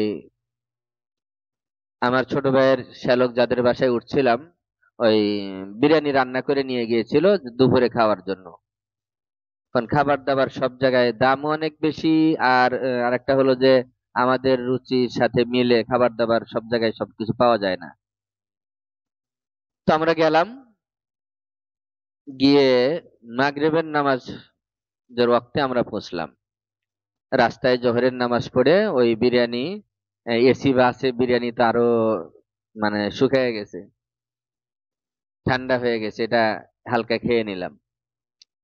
আমার ছোট ভাইয়ের শ্যালক যাদের বাসায় উঠছিলাম, ওই বিরিয়ানি রান্না করে নিয়ে গিয়েছিল দুপুরে খাওয়ার জন্য। কারণ খাবার দাবার সব জায়গায় দামও অনেক বেশি, আর আরেকটা হলো যে আমাদের রুচির সাথে মিলে খাবার দাবার সব জায়গায় সবকিছু পাওয়া যায় না। তো আমরা গেলাম, গিয়ে মাগরিবের নামাজ ওয়াক্তে আমরা পৌঁছলাম। রাস্তায় জোহরের নামাজ পড়ে ওই বিরিয়ানি, এসি বাসে বিরিয়ানি তো আরো মানে শুকিয়ে গেছে, ঠান্ডা হয়ে গেছে, এটা হালকা খেয়ে নিলাম।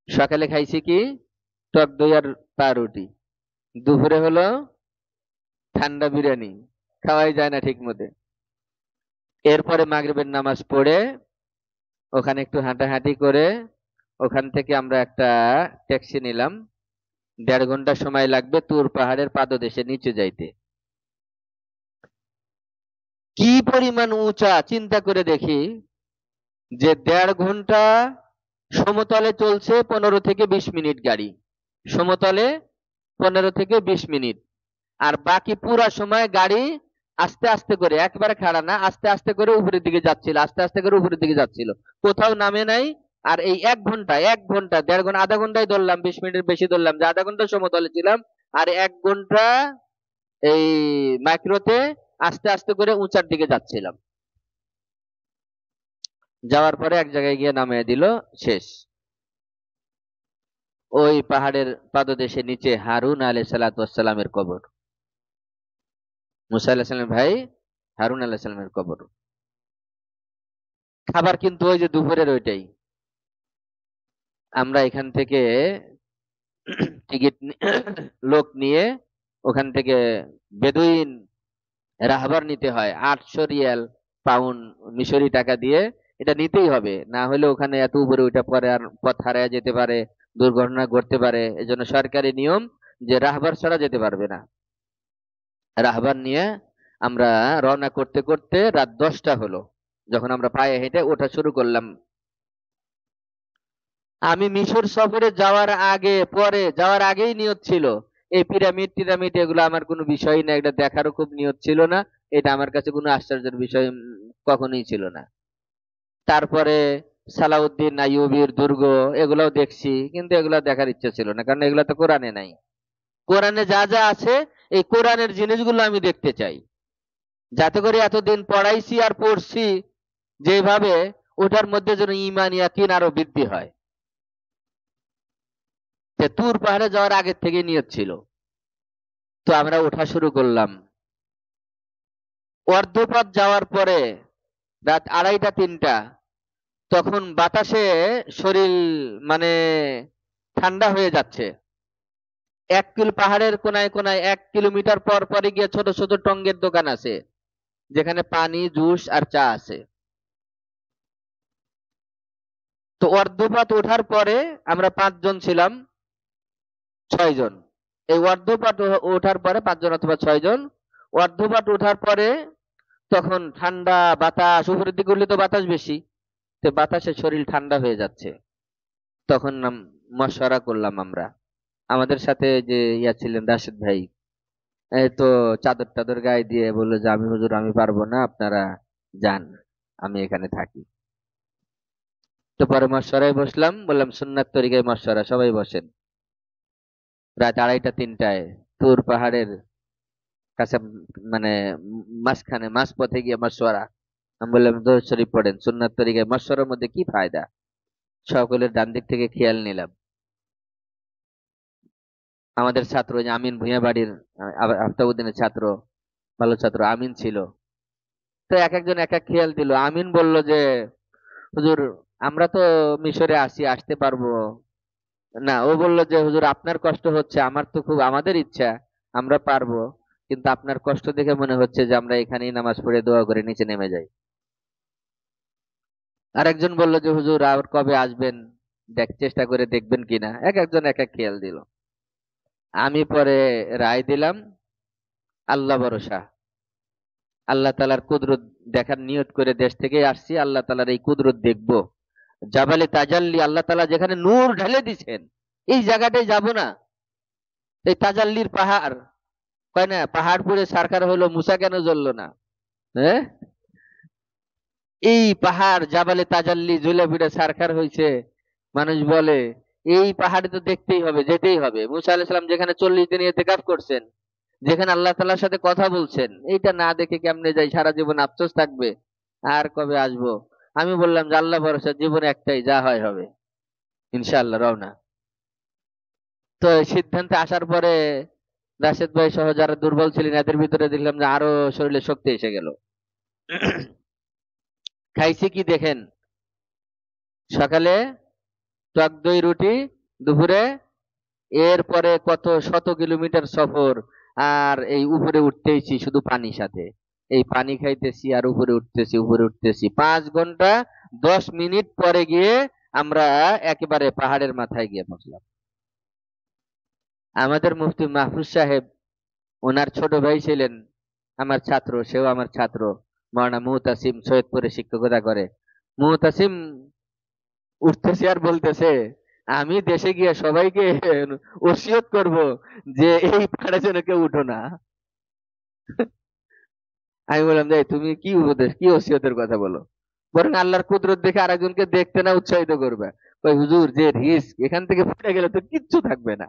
সকালে খাইছি কি, টক দই আর পাউরুটি। দুপুরে হলো ঠান্ডা বিরিয়ানি, খাওয়াই যায় না ঠিক মতে। এরপরে মাগরিবের নামাজ পড়ে ওখানে একটু হাঁটাহাঁটি করে ওখান থেকে আমরা একটা ট্যাক্সি নিলাম। 1.5 ঘন্টা সময় লাগবে তুর পাহাড়ের পাদদেশে নিচে যাইতে। কি পরিমাণ উঁচা চিন্তা করে দেখি, যে 1.5 ঘন্টা সমতলে চলছে 15 থেকে 20 মিনিট গাড়ি, সমতলে 15 থেকে 20 মিনিট, আর বাকি পুরা সময় গাড়ি আস্তে আস্তে করে, একবারে খাড়া না, আস্তে আস্তে করে উপরের দিকে যাচ্ছিল, আস্তে আস্তে করে উপরের দিকে যাচ্ছিল, কোথাও নামে নাই। আর এই 1 ঘন্টা, 1 ঘন্টা 1.5 ঘন্টা, আধা ঘন্টায় ধরলাম, 20 মিনিটের বেশি ধরলাম, যে আধা ঘন্টা সমতলে ছিলাম। আর 1 ঘন্টা এই মাইক্রোতে আস্তে আস্তে করে উঁচার দিকে যাচ্ছিলাম। যাওয়ার পরে এক জায়গায় গিয়ে নামিয়ে দিল, শেষ। ওই পাহাড়ের পাদদেশে নিচে হারুন আলাইহিস সালাতু ওয়াস সালামের কবর, মুসা আলাইহিস সালামের ভাই হারুন আলাইহিস সালামের কবর। খাবার কিন্তু ওই যে দুপুরের ওইটাই। আমরা এখান থেকে টিকিট লোক নিয়ে ওখান থেকে বেদুইন রাহবার নিতে হয়, 800 রিয়াল, পাউন্ড, মিশরি টাকা দিয়ে। এটা নিতেই হবে, না হলে ওখানে এত উপরে ওইটা পরে আর পথ হারিয়ে যেতে পারে, দুর্ঘটনা ঘটতে পারে। এজন্য সরকারি নিয়ম যে রাহবার ছাড়া যেতে পারবে না। রাহবার নিয়ে আমরা রওনা করতে করতে রাত 10টা হলো, যখন আমরা পায়ে হেঁটে ওঠা শুরু করলাম। আমি মিশর সফরে যাওয়ার আগে, পরে যাওয়ার আগেই নিয়ত ছিল, এই পিরামিড টিরামিড এগুলো আমার কোনো বিষয় না, এটা দেখারও খুব নিয়ত ছিল না। এটা আমার কাছে কোনো আশ্চর্যের বিষয় কখনোই ছিল না। তারপরে সালাউদ্দিন আইয়ুবীর দুর্গ এগুলাও দেখছি, কিন্তু এগুলা দেখার ইচ্ছা ছিল না, কারণ এগুলা তো কোরআনে নাই। কোরআনে যা যা আছে, এই কোরআনের জিনিসগুলো আমি দেখতে চাই, যাতে করে এতদিন পড়াইছি আর পড়ছি যেভাবে, ওটার মধ্যে যেন ঈমান ইয়াকিন আরো বৃদ্ধি হয়। তুর পাহাড়ে যাওয়ার আগের থেকে নিয়ত ছিল। তো আমরা ওঠা শুরু করলাম। অর্ধপথ যাওয়ার পরে রাত 2:30-3টা, তখন বাতাসে শরীর মানে ঠান্ডা হয়ে যাচ্ছে। পাহাড়ের কোনায় কোনায় 1 কিলোমিটার পর পরে গিয়ে ছোট ছোট টঙ্গের দোকান আছে, যেখানে পানি, জুস আর চা আছে। তো অর্ধপথ ওঠার পরে আমরা 5 জন ছিলাম, 6 জন। এই অর্ধপথ ওঠার পরে 5 জন অথবা 6 জন, অর্ধপথ ওঠার পরে তখন ঠান্ডা বাতাস, উপরের দিকে উঠলে তো বাতাস বেশি, তো বাতাসে শরীর ঠান্ডা হয়ে যাচ্ছে। তখন মশওয়ারা করলাম আমরা, আমাদের সাথে যে ছিলেন রাশেদ ভাই, এই তো চাদর টাদর গায়ে দিয়ে বললো যে আমি হুজুর আমি পারবো না, আপনারা যান, আমি এখানে থাকি। তো পরে মশওয়ারায় বসলাম, বললাম সুন্নাত তরিকায় মশওয়ারা, সবাই বসেন। রাত 2:30-3টায় তুর পাহাড়ের কাছে, মানে মাঝখানে মাঝ পথে গিয়ে মশওয়ারা। আমি বললাম দরুদ শরীফ পড়েন, সুন্নাত তরিকায় মশওয়ারার মধ্যে কি ফায়দা। সকলের ডান দিক থেকে খেয়াল নিলাম। আমাদের ছাত্র, ওই যে আমিন ভূঁইয়া বাড়ির আফতাবউদ্দিনের ছাত্র, ভালো ছাত্র আমিন ছিল। তো এক একজন এক এক খেয়াল দিল। আমিন বলল যে হুজুর আমরা তো মিশরে আসতে পারবো না। ও বলল যে হুজুর আপনার কষ্ট হচ্ছে, আমার তো খুব, আমাদের ইচ্ছা আমরা পারবো, কিন্তু আপনার কষ্ট দেখে মনে হচ্ছে যে আমরা এখানেই নামাজ পড়ে দোয়া করে নিচে নেমে যাই। আর একজন বলল যে হুজুর আর কবে আসবেন, চেষ্টা করে দেখবেন কিনা। এক একজন এক এক খেয়াল দিল। আমি পরে রায় দিলাম, আল্লাহ ভরসা, আল্লাহ তালার কুদরত দেখার নিয়ত করে দেশ থেকে আসছি, আল্লাহ তালার এই কুদরত দেখবো। জাবালে তাজাল্লি, আল্লাহ তালা যেখানে নূর ঢেলে দিছেন, এই জায়গাটায় যাব না? এই তাজাল্লির পাহাড়, কয় না পাহাড় পুড়ে সারকার হলো, মুসা কেন জ্বললো না? হ্যাঁ, এই পাহাড় জাবালে তাজাল্লি জ্বলে পুড়ে সারকার হয়েছে। মানুষ বলে এই পাহাড়ে তো দেখতেই হবে, যেতেই হবে। মুসা আলাইহিস সালাম যেখানে 40 দিন ইতিকাফ করছেন, যেখানে আল্লাহ তাআলার সাথে কথা বলছেন, এইটা না দেখে কেমনে যাই? সারা জীবন আফসোস থাকবে, আর কবে আসবো। আমি বললাম যে আল্লাহ ভরসা, জীবন একটাই, যা হয় হবে, ইনশাআল্লাহ, রওনা। তো সিদ্ধান্তে আসার পরে রাশেদ ভাই সহ যারা দুর্বল ছিলেন, এদের ভিতরে দেখলাম যে আরো শরীরে শক্তি এসে গেল। খাইছি কি দেখেন, সকালে টক দই রুটি, দুপুরে, এরপরে কত শত কিলোমিটার সফর, আর এই উপরে উঠতেছি শুধু পানির সাথে, এই পানি খাইতেছি আর উপরে উঠতেছি, উপরে উঠতেছি। 5 ঘন্টা 10 মিনিট পরে গিয়ে আমরা একেবারে পাহাড়ের মাথায় গিয়ে পৌঁছলাম। আমাদের মুফতি মাহফুজ সাহেব, ওনার ছোট ভাই ছিলেন আমার ছাত্র, সেও আমার ছাত্র, মাওলানা মুহতাসিম, সৈয়দপুরে শিক্ষকতা করে। মুহতাসিম উঠতেছে আর বলতেছে আমি দেশে গিয়ে সবাইকে ওসিয়ত করব যে এই পাহাড়ে যেন কেউ উঠো না। আমি বললাম যে তুমি কি উপদেশ কি ওসিয়তের কথা বলো, বরং আল্লাহর কুদরত দেখে আরেকজনকে দেখতে না উৎসাহিত করবে। ওই হুজুর যে রিস্ক, এখান থেকে ফুটে গেলে তো কিচ্ছু থাকবে না,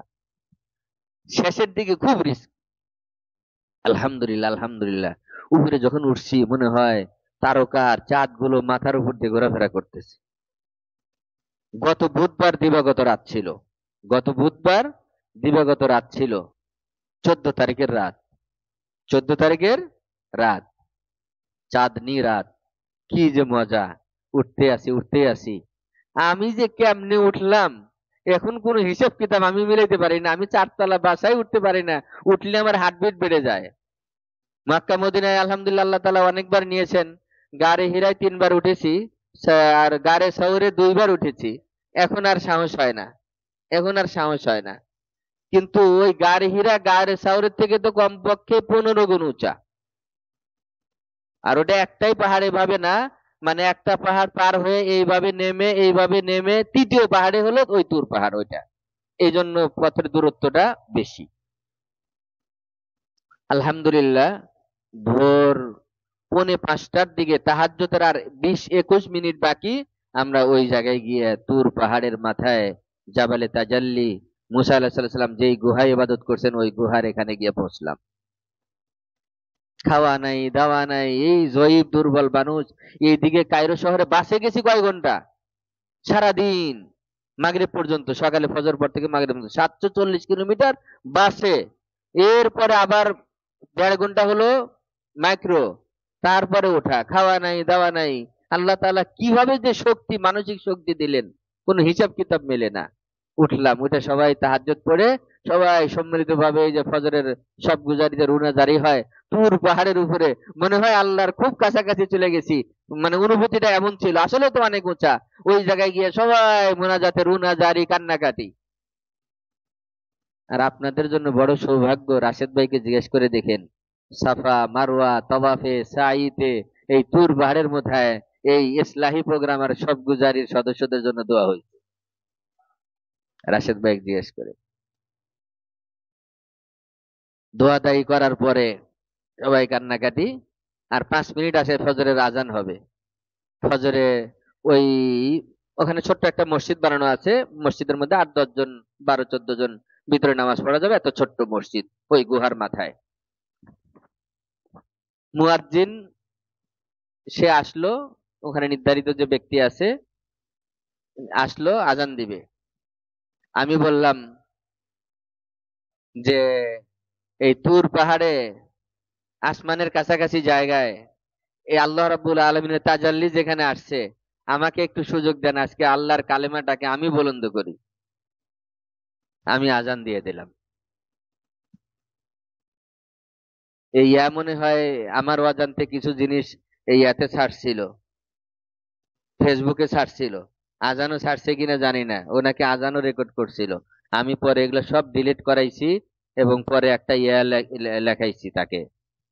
শেষের দিকে খুব রিস্ক। আলহামদুলিল্লাহ আলহামদুলিল্লাহ, উপরে যখন উঠছি মনে হয় তারকার চাঁদ গুলো মাথার উপর দিয়ে ঘোরাফেরা করতেছে। গত বুধবার দিবাগত রাত ছিল, গত বুধবার দিবাগত রাত ছিল, 14 তারিখের রাত, 14 তারিখের রাত, চাঁদনি রাত। কি যে মজা, উঠতে আসি উঠতে আসি। আমি যে কেমনে উঠলাম, এখন কোন হিসাব কিতাব আমি মিলাইতে পারি না। আমি 4 তলা বাসায় উঠতে পারি না, উঠলে আমার হার্টবিট বেড়ে যায়। মক্কা মদিনায় আলহামদুলিল্লাহ আল্লাহ তাআলা অনেকবার নিয়েছেন। গাড়ে হিরায় 3 বার উঠেছি, আর গাড়ে সওরে 2 বার উঠেছি। এখন আর সাহস হয় না, এখন আর সাহস হয় না। কিন্তু ওই গাড়ে হীরা গাড়ে সাউরের থেকে তো কমপক্ষে 15 গুণ উঁচা। আর ওটা একটাই পাহাড় এভাবে না, মানে একটা পাহাড় পার হয়ে এইভাবে নেমে এইভাবে নেমে তৃতীয় পাহাড়ে হলো ওই তুর পাহাড় ওইটা। এই জন্য পথের দূরত্বটা বেশি। আলহামদুলিল্লাহ, ভোর 4:45টার দিকে, তাহাজ্জুদের আর 20-21 মিনিট বাকি, আমরা ওই জায়গায় গিয়ে তুর পাহাড়ের মাথায় জাবালে তাজাল্লি, মুসা আলাইহিস সালাম যেই গুহায় ইবাদত করছেন ওই গুহার এখানে গিয়ে পৌঁছলাম। খাওয়া নাই দাওয়া নাই, এই জয়ীব দুর্বল মানুষ। এইদিকে কায়রো শহরে বাসে গেছি কয় ঘন্টা, সারাদিন মাগরিব পর্যন্ত, সকালে ফজর পর থেকে মাগরিব পর্যন্ত 740 কিলোমিটার বাসে। এরপরে আবার 1.5 ঘন্টা হলো মাইক্রো, তারপরে ওঠা, খাওয়া নাই দাওয়া নাই। আল্লাহ তাআলা কিভাবে যে শক্তি, মানসিক শক্তি দিলেন, কোনো হিসাব কিতাব মেলে না। উঠলাম, উঠে সবাই তাহাজ্জুদ পড়ে সবাই সম্মিলিত ভাবে এই যে ফজরের সব গুজারিতে রুনা জারি হয় তুর পাহাড়ের উপরে। মনে হয় আল্লাহর খুব কাছাকাছি চলে গেছি, মানে অনুভূতিটা এমন ছিল। আসলে তো অনেক উঁচা। ওই জায়গায় গিয়ে সবাই মোনাজাতে রুনা জারি, কান্নাকাটি। আর আপনাদের জন্য বড় সৌভাগ্য, রাশেদ ভাইকে জিজ্ঞেস করে দেখেন, সাফা মারওয়া তওয়াফে সাইতে এই তুর পাহাড়ের মধ্যে এই ইসলাহি প্রোগ্রামের সব গুজারির সদস্যদের জন্য দোয়া হয়েছে। রাশেদ ভাই জিজ্ঞেস করে, দোয়া দায়ী করার পরে সবাই কান্নাকাটি। আর 5 মিনিট আছে ফজরের আজান হবে। ফজরে ওই ওখানে ছোট্ট একটা মসজিদ বানানো আছে, মসজিদের মধ্যে 8-10 জন, 12-14 জন ভিতরে নামাজ পড়া যাবে, এত ছোট্ট মসজিদ ওই গুহার মাথায়। মুয়াজ্জিন সে আসলো, ওখানে নির্ধারিত যে ব্যক্তি আছে আসলো আজান দিবে। আমি বললাম যে এই তুর পাহাড়ে আসমানের কাছাকাছি জায়গায় এই আল্লাহ রাব্বুল আলামিনের তাজাল্লি যেখানে আসছে, আমাকে একটু সুযোগ দেন, আজকে আল্লাহর কালেমাটাকে আমি বুলন্দ করি। আমি আজান দিয়ে দিলাম। এই মনে হয় আমার অজান্তে কিছু জিনিস এই ইয়াতে ছাড়ছিল, ফেসবুকে ছাড়ছিল। আজানও ছাড়ছে কিনা জানি না, ও নাকি আজানও রেকর্ড করছিল। আমি পরে এগুলো সব ডিলিট করাইছি এবং পরে একটা লেখাইছি তাকে,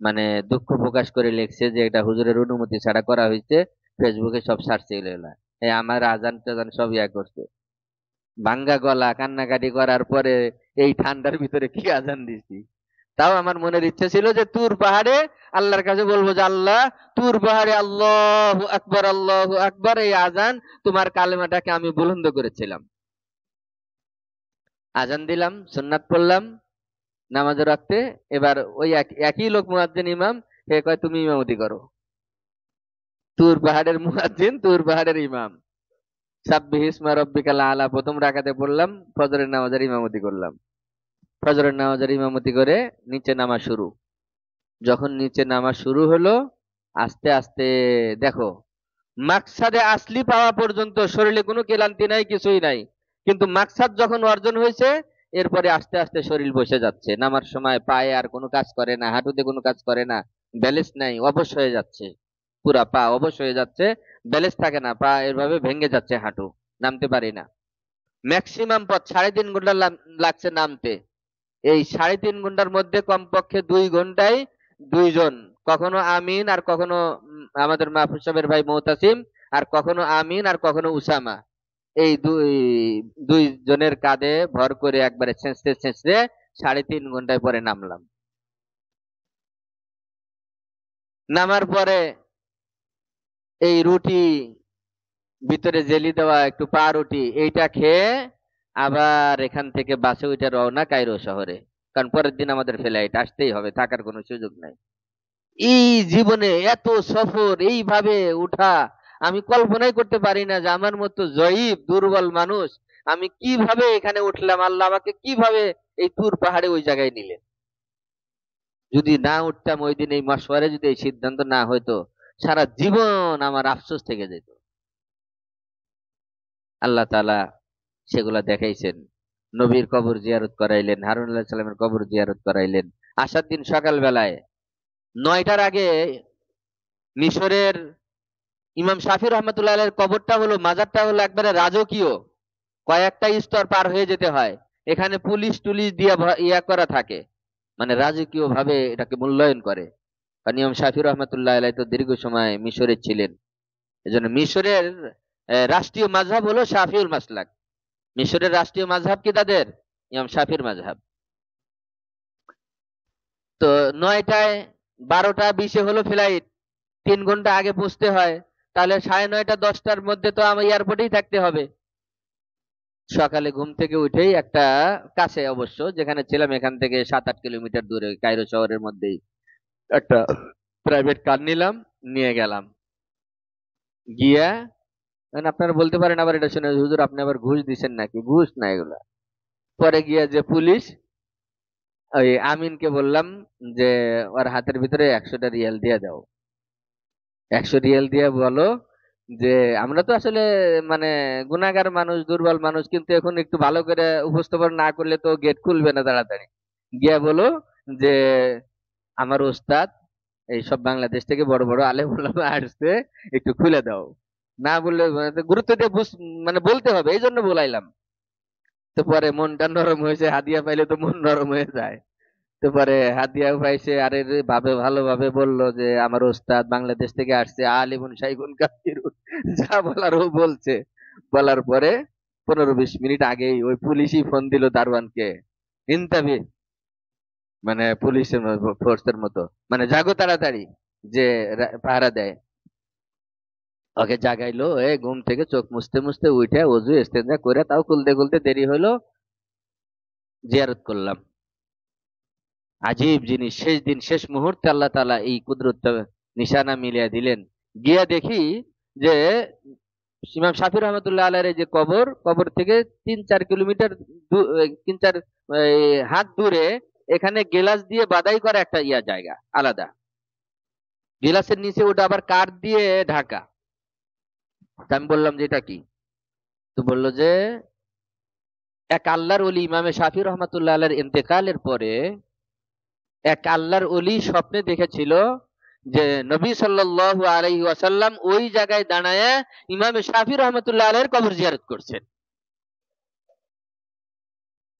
মানে দুঃখ প্রকাশ করে লিখছে যে এটা হুজুরের অনুমতি ছাড়া করা হয়েছে, ফেসবুকে সব ছাড়ছে এগুলা। এই আমার আজান টাজান সব করছে। ভাঙ্গা গলা কান্নাকাটি করার পরে এই ঠান্ডার ভিতরে কি আজান দিছি। তাও আমার মনের ইচ্ছা ছিল যে তুর পাহাড়ে আল্লাহর কাছে বলবো যে আল্লাহ, তুর পাহাড়ে আল্লাহু আকবার আল্লাহু আকবার এই আজান তোমার কালেমাটাকে আমি বুলন্দ করেছিলাম। আজান দিলাম, সুন্নাত পড়লাম নামাজের রাখতে। এবার ওই একই লোক মুয়াজ্জিন ইমাম, হে কয় তুমি ইমামতি করো। তুর পাহাড়ের মুয়াজ্জিন, তুর পাহাড়ের ইমাম। সাব্বিহ ইসমা রাব্বিকাল আলা প্রথম রাকাতে পড়লাম, ফজরের নামাজের ইমামতি করলাম। ফজরের নামাজের ইমামতি করে নিচে নামা শুরু। যখন নিচে নামা শুরু হলো, আস্তে আস্তে দেখো, মাকসাদে আসলি পাওয়া পর্যন্ত শরীরে কোনো ক্লান্তি নাই, কিছুই নাই। কিন্তু মাকসাদ যখন অর্জন হয়েছে, এরপরে আস্তে আস্তে শরীর বসে যাচ্ছে। নামার সময় পায়ে আর কোনো কাজ করে না, হাঁটুতে কোনো কাজ করে না, ব্যালেন্স নাই, অবশ হয়ে যাচ্ছে। পুরা পা অবশ হয়ে যাচ্ছে, ব্যালেন্স থাকে না, পা এভাবে ভেঙে যাচ্ছে, হাঁটু, নামতে পারি না। ম্যাক্সিমাম পথ 3.5 ঘন্টা লাগছে নামতে। এই 3.5 ঘন্টার মধ্যে কমপক্ষে 2 ঘন্টায় দুইজন, কখনো আমিন আর কখনো আমাদের মাহফুজ সাহেবের ভাই মোহতাসিম, আর কখনো আমিন আর কখনো উসামা, এই দুইজনের কাঁধে ভর করে একবারে ছেঁচড়ে ছেঁচড়ে 3.5 ঘন্টায় পরে নামলাম। নামার পরে এই রুটি ভিতরে জেলি দেওয়া একটু পাউরুটি এইটা খেয়ে আবার এখান থেকে বাসে উঠে রওনা কায়রো শহরে। কারণ পরের দিন আমাদের ফ্লাইট, আসতেই হবে, থাকার কোনো সুযোগ নাই। এই জীবনে এত সফর এইভাবে উঠা আমি কল্পনাই করতে পারি না যে আমার মতো জয়ীফ দুর্বল মানুষ আমি কিভাবে এখানে উঠলাম, আল্লাহ আমাকে কিভাবে এই তুর পাহাড়ে ওই জায়গায় নিলেন। যদি না উঠতাম ওই দিন, এই মশওয়ারে যদি এই সিদ্ধান্ত না হইতো, সারা জীবন আমার আফসোস থেকে যেত। আল্লাহ তাআলা সেগুলা দেখাইছেন। নবীর কবর জিয়ারত করাইলেন, হারুন আলাইহিস সালামের কবর জিয়ারত করাইলেন। আসার দিন সকাল বেলায় 9টার আগে মিশরের ইমাম শাফি রহমতুল্লাহ আলাইহির কবরটা হলো, মাজারটা হলো একবারে রাজকীয়, কয়েকটা স্তর পার হয়ে যেতে হয়। এখানে পুলিশ টুলিশ দিয়ে ইয়া করা থাকে, মানে রাজকীয় ভাবে এটাকে মূল্যায়ন করে। কারণ ইমাম শাফি রহমতুল্লাহ আলাইহি তো দীর্ঘ সময় মিশরে ছিলেন। এজন্য মিশরের রাষ্ট্রীয় মাযহাব হলো শাফিউল মাসলাক। মিশরের রাষ্ট্রীয় মাযহাব কি তাদের? ইমাম শাফির মাযহাব। তো 9টায়, 12টা 20-এ হলো ফ্লাইট, 3 ঘন্টা আগে পৌঁছতে হয়। তাহলে 9:30 10টার মধ্যে তো আমি এয়ারপোর্টেই থাকতে হবে। সকালে ঘুম থেকে উঠেই একটা, কাছে অবশ্য যেখানে ছিলাম এখান থেকে 7-8 কিলোমিটার দূরে কায়রো শহরের মধ্যেই, একটা প্রাইভেট কার নিলাম, নিয়ে গেলাম। গিয়া, এখন আপনারা বলতে পারেন আবার এটা শুনে, হুজুর আপনি আবার ঘুষ দিছেন নাকি? ঘুষ না এগুলা। পরে গিয়া যে পুলিশ, ওই আমিনকে বললাম যে ওর হাতের ভিতরে 100টা রিয়াল দিয়ে দাও। 100 রিয়াল দিয়ে বলো যে আমরা তো আসলে মানে গুনাহগার মানুষ, দুর্বল মানুষ, কিন্তু এখন একটু ভালো করে উপস্থাপন না করলে তো গেট খুলবে না তাড়াতাড়ি। গিয়া বলো যে আমার ওস্তাদ এই সব বাংলাদেশ থেকে বড় বড় আলেম ওলামা আসছে, একটু খুলে দাও। না বললে মানে তো গুরুত্ব দিয়ে মানে বলতে হবে, এই জন্য বলাইলাম। তো পরে মনটা নরম হয়েছে, হাদিয়া পাইলে তো মন নরম হয়ে যায়। তো পরে হাদিয়া পাইছে, আরে রে ভাবে ভালোভাবে বললো যে আমার ওস্তাদ বাংলাদেশ থেকে আসছে, আলিমুন শাইখুন কাবিরুন, যা বলার ও বলছে। বলার পরে 15-20 মিনিট আগেই ওই পুলিশই ফোন দিল দারোয়ানকে, ইনতাবি, মানে পুলিশের ফোর্সের মতো, মানে জাগো তাড়াতাড়ি, যে পাহারা দেয়। ওকে জাগাইলো, ঘুম থেকে চোখ মুছতে মুছতে উঠে অজু ইস্তেঞ্জা করে, তাও খুলতে খুলতে দেরি হলো। জিয়ারত করলাম। আজীব জিনিস, শেষ দিন শেষ মুহূর্তে আল্লাহ তাআলা এই কুদরত নিশানা মিলিয়ে দিলেন। গিয়া দেখি যে ইমাম শাফি রহমতুল্লাহ আলাইহির যে কবর, কবর থেকে 3-4 কিলোমিটার, 3-4 হাত দূরে এখানে গেলাস দিয়ে বাদাই করা একটা জায়গা আলাদা। গিলাসের নিচে ওটা আবার কাঠ দিয়ে ঢাকা। তা আমি বললাম যে এটা কি? তো বললো যে এক আল্লাহর ওলি ইমামে শাফি রহমতুল্লাহ আলাইহির ইন্তেকালের পরে এক আল্লাহর ওলি স্বপ্নে দেখেছিল যে নবী সাল্লাল্লাহু আলাইহি ওয়াসাল্লাম ওই জায়গায় দাঁড়ায় ইমাম শাফি রহমতুল্লাহ আলাইহির কবর জিয়ারত করছেন।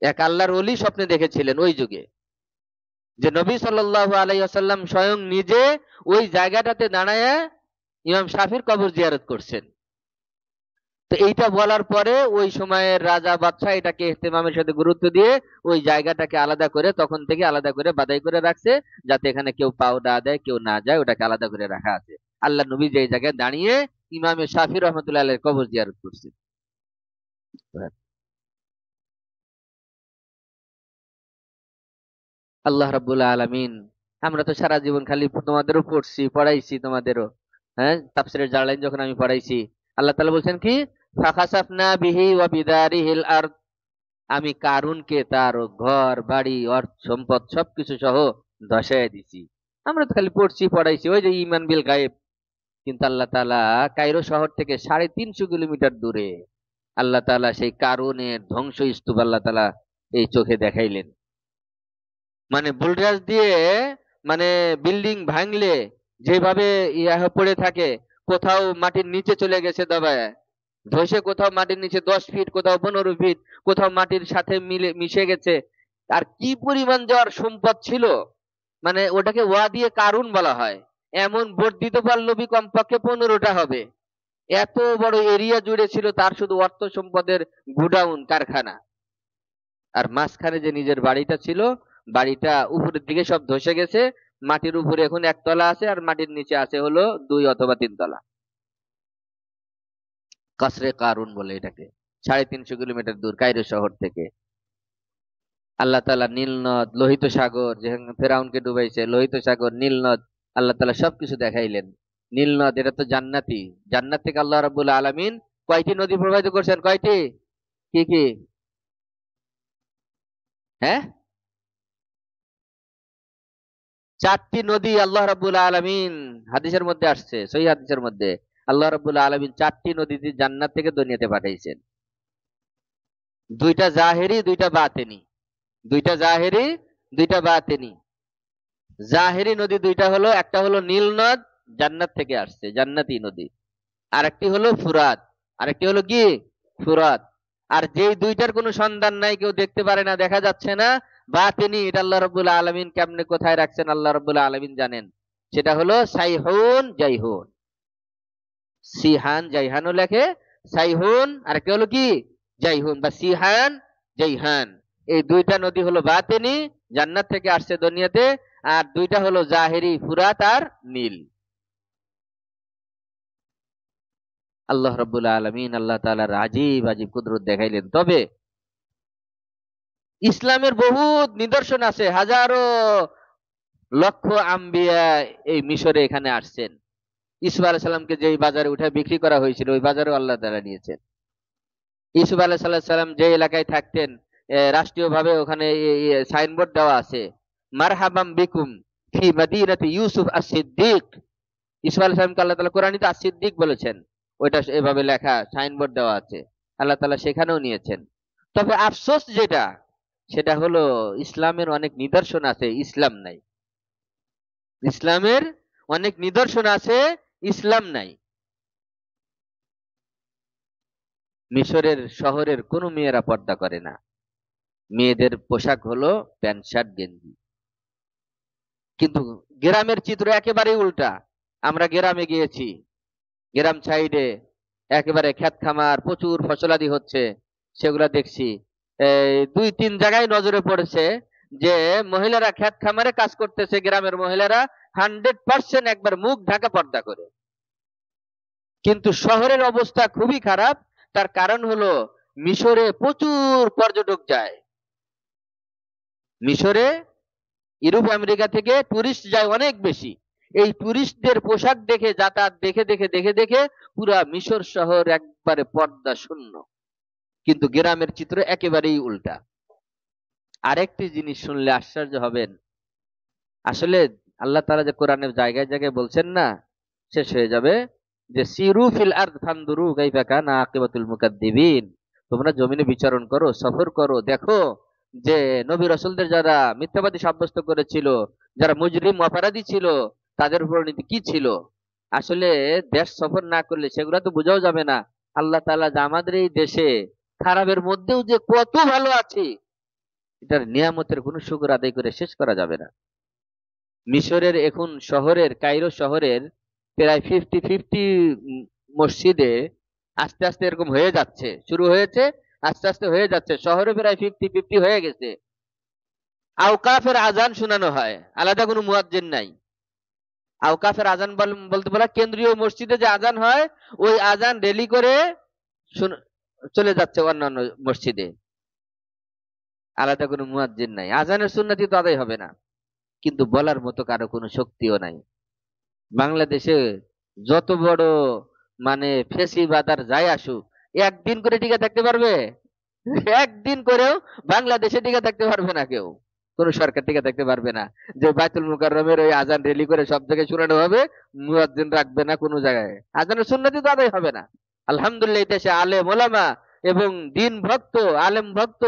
এক আল্লাহর ওলি স্বপ্নে দেখেছিলেন ওই যুগে যে নবী সাল্লাল্লাহু আলাইহি ওয়াসাল্লাম স্বয়ং নিজে ওই জায়গাটাতে দাঁড়ায় ইমাম শাফির কবর জিয়ারত করছেন। তো এইটা বলার পরে ওই সময়ের রাজা বাদশাহ এটাকে ইহতেমামের সাথে গুরুত্ব দিয়ে ওই জায়গাটাকে আলাদা করে, তখন থেকে আলাদা করে বাদাই করে রাখছে, যাতে এখানে কেউ পাও না দেয়, কেউ না যায়, ওটাকে আলাদা করে রাখা আছে। আল্লাহ নবী যে জায়গায় দাঁড়িয়ে ইমামে শাফি রহমতুল্লাহ আলাইহির কবর জিয়ারত করছে। আল্লাহ রাব্বুল আলামিন, আমরা তো সারা জীবন খালি তোমাদেরও পড়ছি, পড়াইছি তোমাদেরও, হ্যাঁ, তাফসীরের জালালাইন যখন আমি পড়াইছি, আল্লাহ তাআলা বলছেন কি, ফাখাসাফনা বিহি ওয়া বিদারিহিল আরদ, আমি কারুনকে তার ঘর বাড়ি অর্থ সম্পদ সবকিছু সহ ধসায় দিছি। আমরা তো খালি পড়ছি পড়াইছি, ওই যে ইমান বিল গায়েব। কিন্তু আল্লাহ তাআলা কায়রো শহর থেকে 350 কিলোমিটার দূরে আল্লাহ তাআলা সেই কারুনের ধ্বংস স্তূপ আল্লাহ তাআলা এই চোখে দেখাইলেন। মানে বুলডোজার দিয়ে, মানে বিল্ডিং ভাঙলে যেভাবে পড়ে থাকে, কোথাও মাটির নিচে চলে গেছে দবায় ধসে, কোথাও মাটির নিচে 10 ফিট, কোথাও 15 ফিট, কোথাও মাটির সাথে মিশে গেছে। আর কি পরিমাণ যাওয়ার সম্পদ ছিল, মানে ওটাকে ওয়া দিয়ে কারুন বলা হয়। এমন বর্ধিত পাল্লবী কমপক্ষে 15টা হবে। এত বড় এরিয়া জুড়ে ছিল তার শুধু অর্থ সম্পদের গুডাউন, কারখানা। আর মাঝখানে যে নিজের বাড়িটা ছিল, বাড়িটা উপরের দিকে সব ধসে গেছে, মাটির উপরে এখন একতলা আছে আর মাটির নিচে আছে হলো 2 অথবা 3 তলা। কসরে কারুন বলে এটাকে। 350 কিলোমিটার দূর কায়রো শহর থেকে। আল্লাহ তাআলা নীল নদ, লোহিত সাগর, যেখানে ফেরাউনকে ডুবাইছে, লোহিত সাগর, নীল নদ, আল্লাহ তাআলা সবকিছু দেখাইলেন। নীল নদ এটা তো জান্নাতি। জান্নাত থেকে আল্লাহ রাব্বুল আলামিন কয়টি নদী প্রবাহিত করছেন? কয়টি? কি কি? হ্যাঁ, 4টি নদী আল্লাহ রাব্বুল আলামিন, হাদিসের মধ্যে আসছে, সহিহ হাদিসের মধ্যে আল্লাহ রাব্বুল আলামিন 4টি নদী জান্নাত থেকে দুনিয়াতে পাঠাইছেন। 2টা জাহেরি, 2টা বাতেনি। 2টা জাহেরি, 2টা বাতেনি। জাহেরি নদী 2টা হলো, একটা হলো নীল নদ, জান্নাত থেকে আসছে, জান্নাতি নদী। আর একটি হলো ফুরাত। আরেকটি হলো কি? ফুরাত। আর যেই 2টার কোনো সন্ধান নাই, কেউ দেখতে পারে না, দেখা যাচ্ছে না, বাতিনি, এটা আল্লাহ রাব্বুল আলামিন কেমনে কোথায় রাখছেন আল্লাহ রাব্বুল আলামিন জানেন। সেটা হলো সাইহুন, জাইহুন। সিহান জাইহানও লেখে, সাইহুন, আর একটা হলো কি? জাইহুন বা সিহান, জাইহান। এই 2টা নদী হলো বাতিনি, জান্নাত থেকে আসছে দুনিয়াতে। আর 2টা হলো জাহেরি, ফুরাত আর নীল। আল্লাহ রাব্বুল আলামিন আল্লাহ তাআলার আজীব আজীব কুদরত দেখাইলেন। তবে ইসলামের বহুত নিদর্শন আছে। হাজারো লক্ষ আম্বিয়া এই মিশরে এখানে আসছেন। ইউসুফ আলাইহিস সালামকে যেই বাজারে উঠে বিক্রি করা হয়েছিল, ওই বাজারেও আল্লাহ তাআলা নিয়েছেন। ইউসুফ আলাইহিস সালাম যে এলাকায় থাকতেন, রাষ্ট্রীয়ভাবে ওখানে সাইনবোর্ড দেওয়া আছে, মারহাবাম বিকুম ফি মাদিনাতি ইউসুফ আস-সিদ্দিক। ইউসুফ আলাইহিস সালামকে আল্লাহ তাআলা কোরআনিতে আস-সিদ্দিক বলেছেন। ওইটা এভাবে লেখা সাইনবোর্ড দেওয়া আছে। আল্লাহ তাআলা সেখানেও নিয়েছেন। তবে আফসোস যেটা, সেটা হলো ইসলামের অনেক নিদর্শন আছে, ইসলাম নাই। ইসলামের অনেক নিদর্শন আছে, ইসলাম নাই। মিশরের শহরের কোনো মেয়েরা পর্দা করে না। মেয়েদের পোশাক হলো প্যান্ট শার্ট গেঞ্জি। কিন্তু গ্রামের চিত্র একেবারেই উল্টা। আমরা গ্রামে গিয়েছি, গ্রাম সাইডে একেবারে ক্ষেত খামার, প্রচুর ফসলাদি হচ্ছে, সেগুলা দেখছি। এই 2-3 জায়গায় নজরে পড়েছে যে মহিলারা ক্ষেত খামারে কাজ করতেছে, গ্রামের মহিলারা 100% একবার মুখ ঢাকা পর্দা করে। কিন্তু শহরের অবস্থা খুবই খারাপ। তার কারণ হলো মিশরে প্রচুর পর্যটক যায়। মিশরে ইউরোপ আমেরিকা থেকে টুরিস্ট যায় অনেক বেশি। এই টুরিস্টদের পোশাক দেখে, যাতায়াত দেখে দেখে দেখে দেখে পুরা মিশর শহর একবারে পর্দা শূন্য। কিন্তু গ্রামের চিত্র একেবারেই উল্টা। আরেকটি জিনিস শুনলে আশ্চর্য হবেন। আসলে আল্লাহ তাআলা যে কোরআনের জায়গায় জায়গায় বলছেন না, শেষ হয়ে যাবে, যে সিরু ফিল আরদ ফানদুরু কাইফা কানা আকিবাতুল মুকাদ্দিবিন। তোমরা জমিনে বিচরণ করো, সফর করো, দেখো যে নবী রাসূলদের যারা মিথ্যাবাদী সাব্যস্ত করেছিল, যারা মুজরিম অপরাধী ছিল, তাদের পরিণতি কি ছিল। আসলে দেশ সফর না করলে সেগুলো তো বোঝাও যাবে না। আল্লাহ তাআলা যে আমাদের এই দেশে খারাপের মধ্যেও যে কত ভালো আছি, এটার নিয়ামতের কোনো শুকর আদায় করে শেষ করা যাবে না। মিশরের এখন শহরের, কায়রো শহরের প্রায় 50-50 মসজিদে আস্তে আস্তে এরকম হয়ে যাচ্ছে, শুরু হয়েছে, আস্তে আস্তে হয়ে যাচ্ছে। শহরে প্রায় 50-50 হয়ে গেছে। আওকাফের আজান শোনানো হয়, আলাদা কোনো মুয়াজ্জিন নাই। আওকাফের আজান বলতে বলা, কেন্দ্রীয় মসজিদে যে আজান হয়, ওই আজান রেলি করে চলে যাচ্ছে অন্যান্য মসজিদে। আলাদা কোনো মুয়াজ্জিন নাই। আজানের সুন্নতি তো আদায় হবে না, কিন্তু বলার মতো কারো কোনো শক্তিও নাই। বাংলাদেশে যত বড় মানে ফেসিবাদার যাই আসুক, একদিন করে টিকে থাকতে পারবে? একদিন করেও বাংলাদেশে টিকে থাকতে পারবে না কেউ। কোন সরকার টিকে থাকতে পারবে না যে বাইতুল মুকাররমের ওই আজান রেলি করে সব জায়গায় শোনানো হবে, মুয়াজ্জিন রাখবে না কোনো জায়গায়, আজানের সুন্নতি তো আদায় হবে না। আলহামদুলিল্লাহ, এই দেশে আলেম ওলামা এবং দিন ভক্ত, আলেম ভক্ত,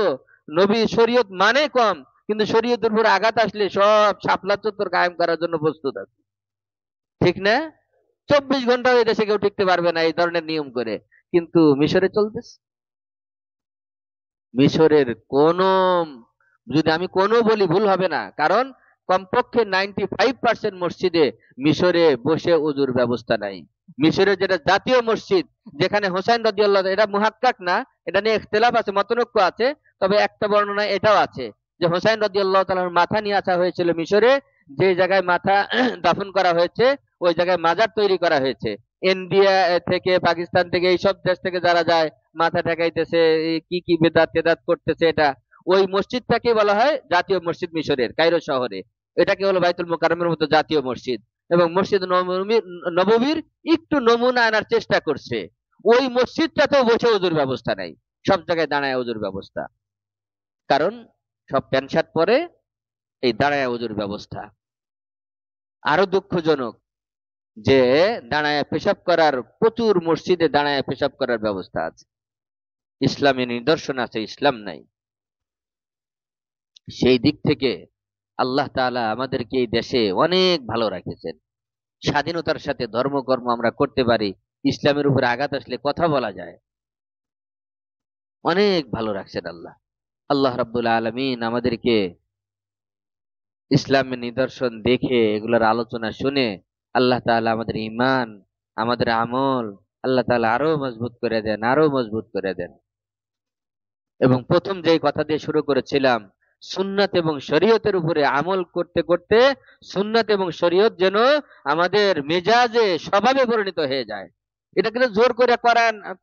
নবী শরীয়ত মানে কম, কিন্তু শরীয়তের উপর আঘাত আসলে সব শাপলা চত্বর কায়েম করার জন্য প্রস্তুত আছে। ঠিক না? 24 ঘন্টা ওই দেশে কেউ টিকতে পারবে না এই ধরনের নিয়ম করে। কিন্তু মিশরে চলতেছে। মিশরের কোন, যদি আমি কোনো বলি ভুল হবে না, কারণ কমপক্ষে 95% মসজিদে মিশরে বসে ওযুর ব্যবস্থা নাই। মিশরের যেটা জাতীয় মসজিদ, যেখানে হোসাইন রাদিয়াল্লাহু, এটা মুহাক্কাক না, এটা নিয়ে ইখতিলাফ আছে, মতনৈক্য আছে, তবে একটা বর্ণনায় এটাও আছে যে হোসাইন রাদিয়াল্লাহু তাআলার মাথা নিয়ে আসা হয়েছিল মিশরে, যে জায়গায় মাথা দাফন করা হয়েছে ওই জায়গায় মাজার তৈরি করা হয়েছে। ইন্ডিয়া থেকে, পাকিস্তান থেকে, এইসব দেশ থেকে যারা যায় মাথা ঠেকাইতেছে, এই কি কি বেদাত তেদাত করতেছে, এটা ওই মসজিদটাকে বলা হয় জাতীয় মসজিদ মিশরের কায়রো শহরে। এটাকে হলো বাইতুল মোকাররমের মতো জাতীয় মসজিদ। এবং মসজিদ নববীর একটু নমুনা আনার চেষ্টা করছে। ওই মসজিদটাতেও বসে ওযুর ব্যবস্থা নাই, সব জায়গায় দাঁড়ায় ওযুর ব্যবস্থা। কারণ সব প্যান্ট শার্ট পরে, এই দাঁড়ায় ওযুর ব্যবস্থা। আরো দুঃখজনক যে দাঁড়ায় পেশাব করার, প্রচুর মসজিদে দাঁড়ায় পেশাব করার ব্যবস্থা আছে, ইসলামী নিদর্শন আছে, ইসলাম নাই। সেই দিক থেকে আল্লাহ তাআলা আমাদেরকে এই দেশে অনেক ভালো রাখেছেন। স্বাধীনতার সাথে ধর্মকর্ম আমরা করতে পারি, ইসলামের উপরে আঘাত আসলে কথা বলা যায়। অনেক ভালো রাখছেন আল্লাহ। আল্লাহ রাব্বুল আলামিন আমাদেরকে ইসলামের নিদর্শন দেখে, এগুলোর আলোচনা শুনে আল্লাহ তাআলা আমাদের ঈমান, আমাদের আমল আল্লাহ তাআলা আরো মজবুত করে দেন, আরো মজবুত করে দেন। এবং প্রথম যে কথা দিয়ে শুরু করেছিলাম, সুন্নাত এবং শরীয়তের উপরে আমল করতে করতে সুন্নাত এবং শরীয়ত যেন আমাদের মেজাজে, স্বভাবে পরিণত হয়ে যায়। এটা কিন্তু জোর করে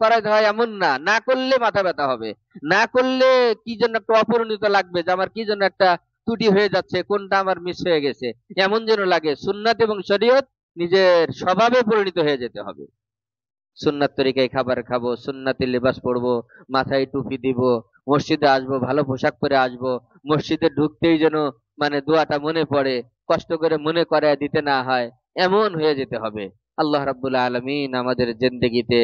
করাতে হয় এমন না, না করলে মাথা ব্যথা হবে, না করলে কি যেন একটা অপরিণত লাগবে, যে আমার কি যেন একটা ত্রুটি হয়ে যাচ্ছে, কোনটা আমার মিস হয়ে গেছে, এমন যেন লাগে। সুন্নাত এবং শরীয়ত নিজের স্বভাবে পরিণত হয়ে যেতে হবে। সুন্নাত তরিকায় খাবার খাবো, সুন্নাতি লেবাস পরবো, মাথায় টুপি দিব, মসজিদে আসবো, ভালো পোশাক পরে আসবো, মসজিদে ঢুকতেই যেন মানে দোয়াটা মনে পড়ে, কষ্ট করে মনে করায় দিতে না হয়, এমন হয়ে যেতে হবে। আল্লাহ রাব্বুল আলামিন আমাদের জিন্দেগিতে,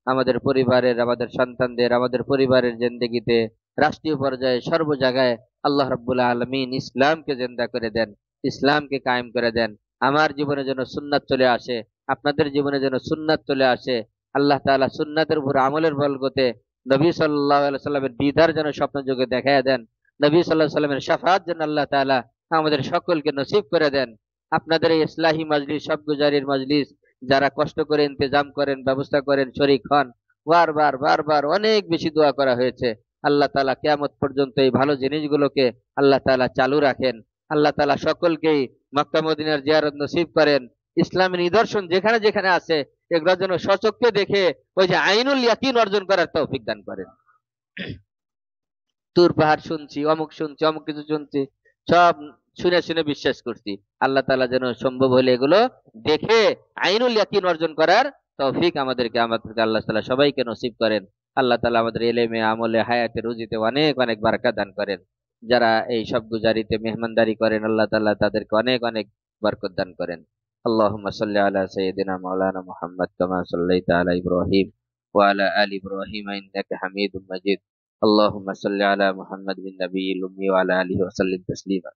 আমাদের পরিবারের, আমাদের সন্তানদের, আমাদের পরিবারের জিন্দেগিতে, রাষ্ট্রীয় পর্যায়ে, সর্ব জায়গায় আল্লাহ রাব্বুল আলামিন ইসলামকে জিন্দা করে দেন, ইসলামকে কায়েম করে দেন। আমার জীবনে যেন সুন্নাত চলে আসে, আপনাদের জীবনে যেন সুন্নাত চলে আসে। আল্লাহ তাআলা সুন্নাতের উপর আমলের বরকতে নবী সাল্লাল্লাহু আলাইহি সাল্লামের দিদার যেন স্বপ্ন যোগে দেখায় দেন, নবী সাল্লাল্লাহু আলাইহি সাল্লামের শাফাআত যেন আল্লাহ তাআলা আমাদের সকলকে নসিব করে দেন। আপনাদের এই ইসলাহি মজলিস, সব গুজারির মজলিস, যারা কষ্ট করে ইন্তজাম করেন, ব্যবস্থা করেন, শরীক হন, বারবার বারবার অনেক বেশি দোয়া করা হয়েছে। আল্লাহ তাআলা কিয়ামত পর্যন্ত এই ভালো জিনিসগুলোকে আল্লাহ তাআলা চালু রাখেন। আল্লাহ তাআলা সকলকেই মক্কা মদিনার জিয়ারত নসিব করেন। ইসলামের নিদর্শন যেখানে যেখানে আছে এগুলো যেন স্বচক্ষে দেখে ওই যে আইনুল ইয়াকিন অর্জন করার তৌফিক দান করেন। তুর পাহাড় শুনছি, অমুক শুনছি, অমুক কিছু শুনছি, সব শুনে শুনে বিশ্বাস করছি। আল্লাহ তাআলা যেন সম্ভব হলে এগুলো দেখে আইনুল ইয়াকিন অর্জন করার তৌফিক আমাদেরকে আল্লাহ তাআলা সবাইকে নসিব করেন। আল্লাহ তাআলা আমাদের ইলমে, আমলে, হায়াতে, রুজিতে অনেক অনেক বারাকাত দান করেন। যারা এই সব গুজারিতে মেহমানদারি করেন আল্লাহ তাআলা তাদেরকে অনেক অনেক বরকত দান করেন। আল্লাহুম্মা সাল্লি আলা সাইয়্যিদিনা মাওলানা মুহাম্মদ কামা সাল্লাইতা আলা ইব্রাহিম ওয়া আলা আলি ইব্রাহিম ইন্নাকা হামিদুম মাজিদ। اللهم صل على محمد النبي الأمي وعلى آله وسلم تسليما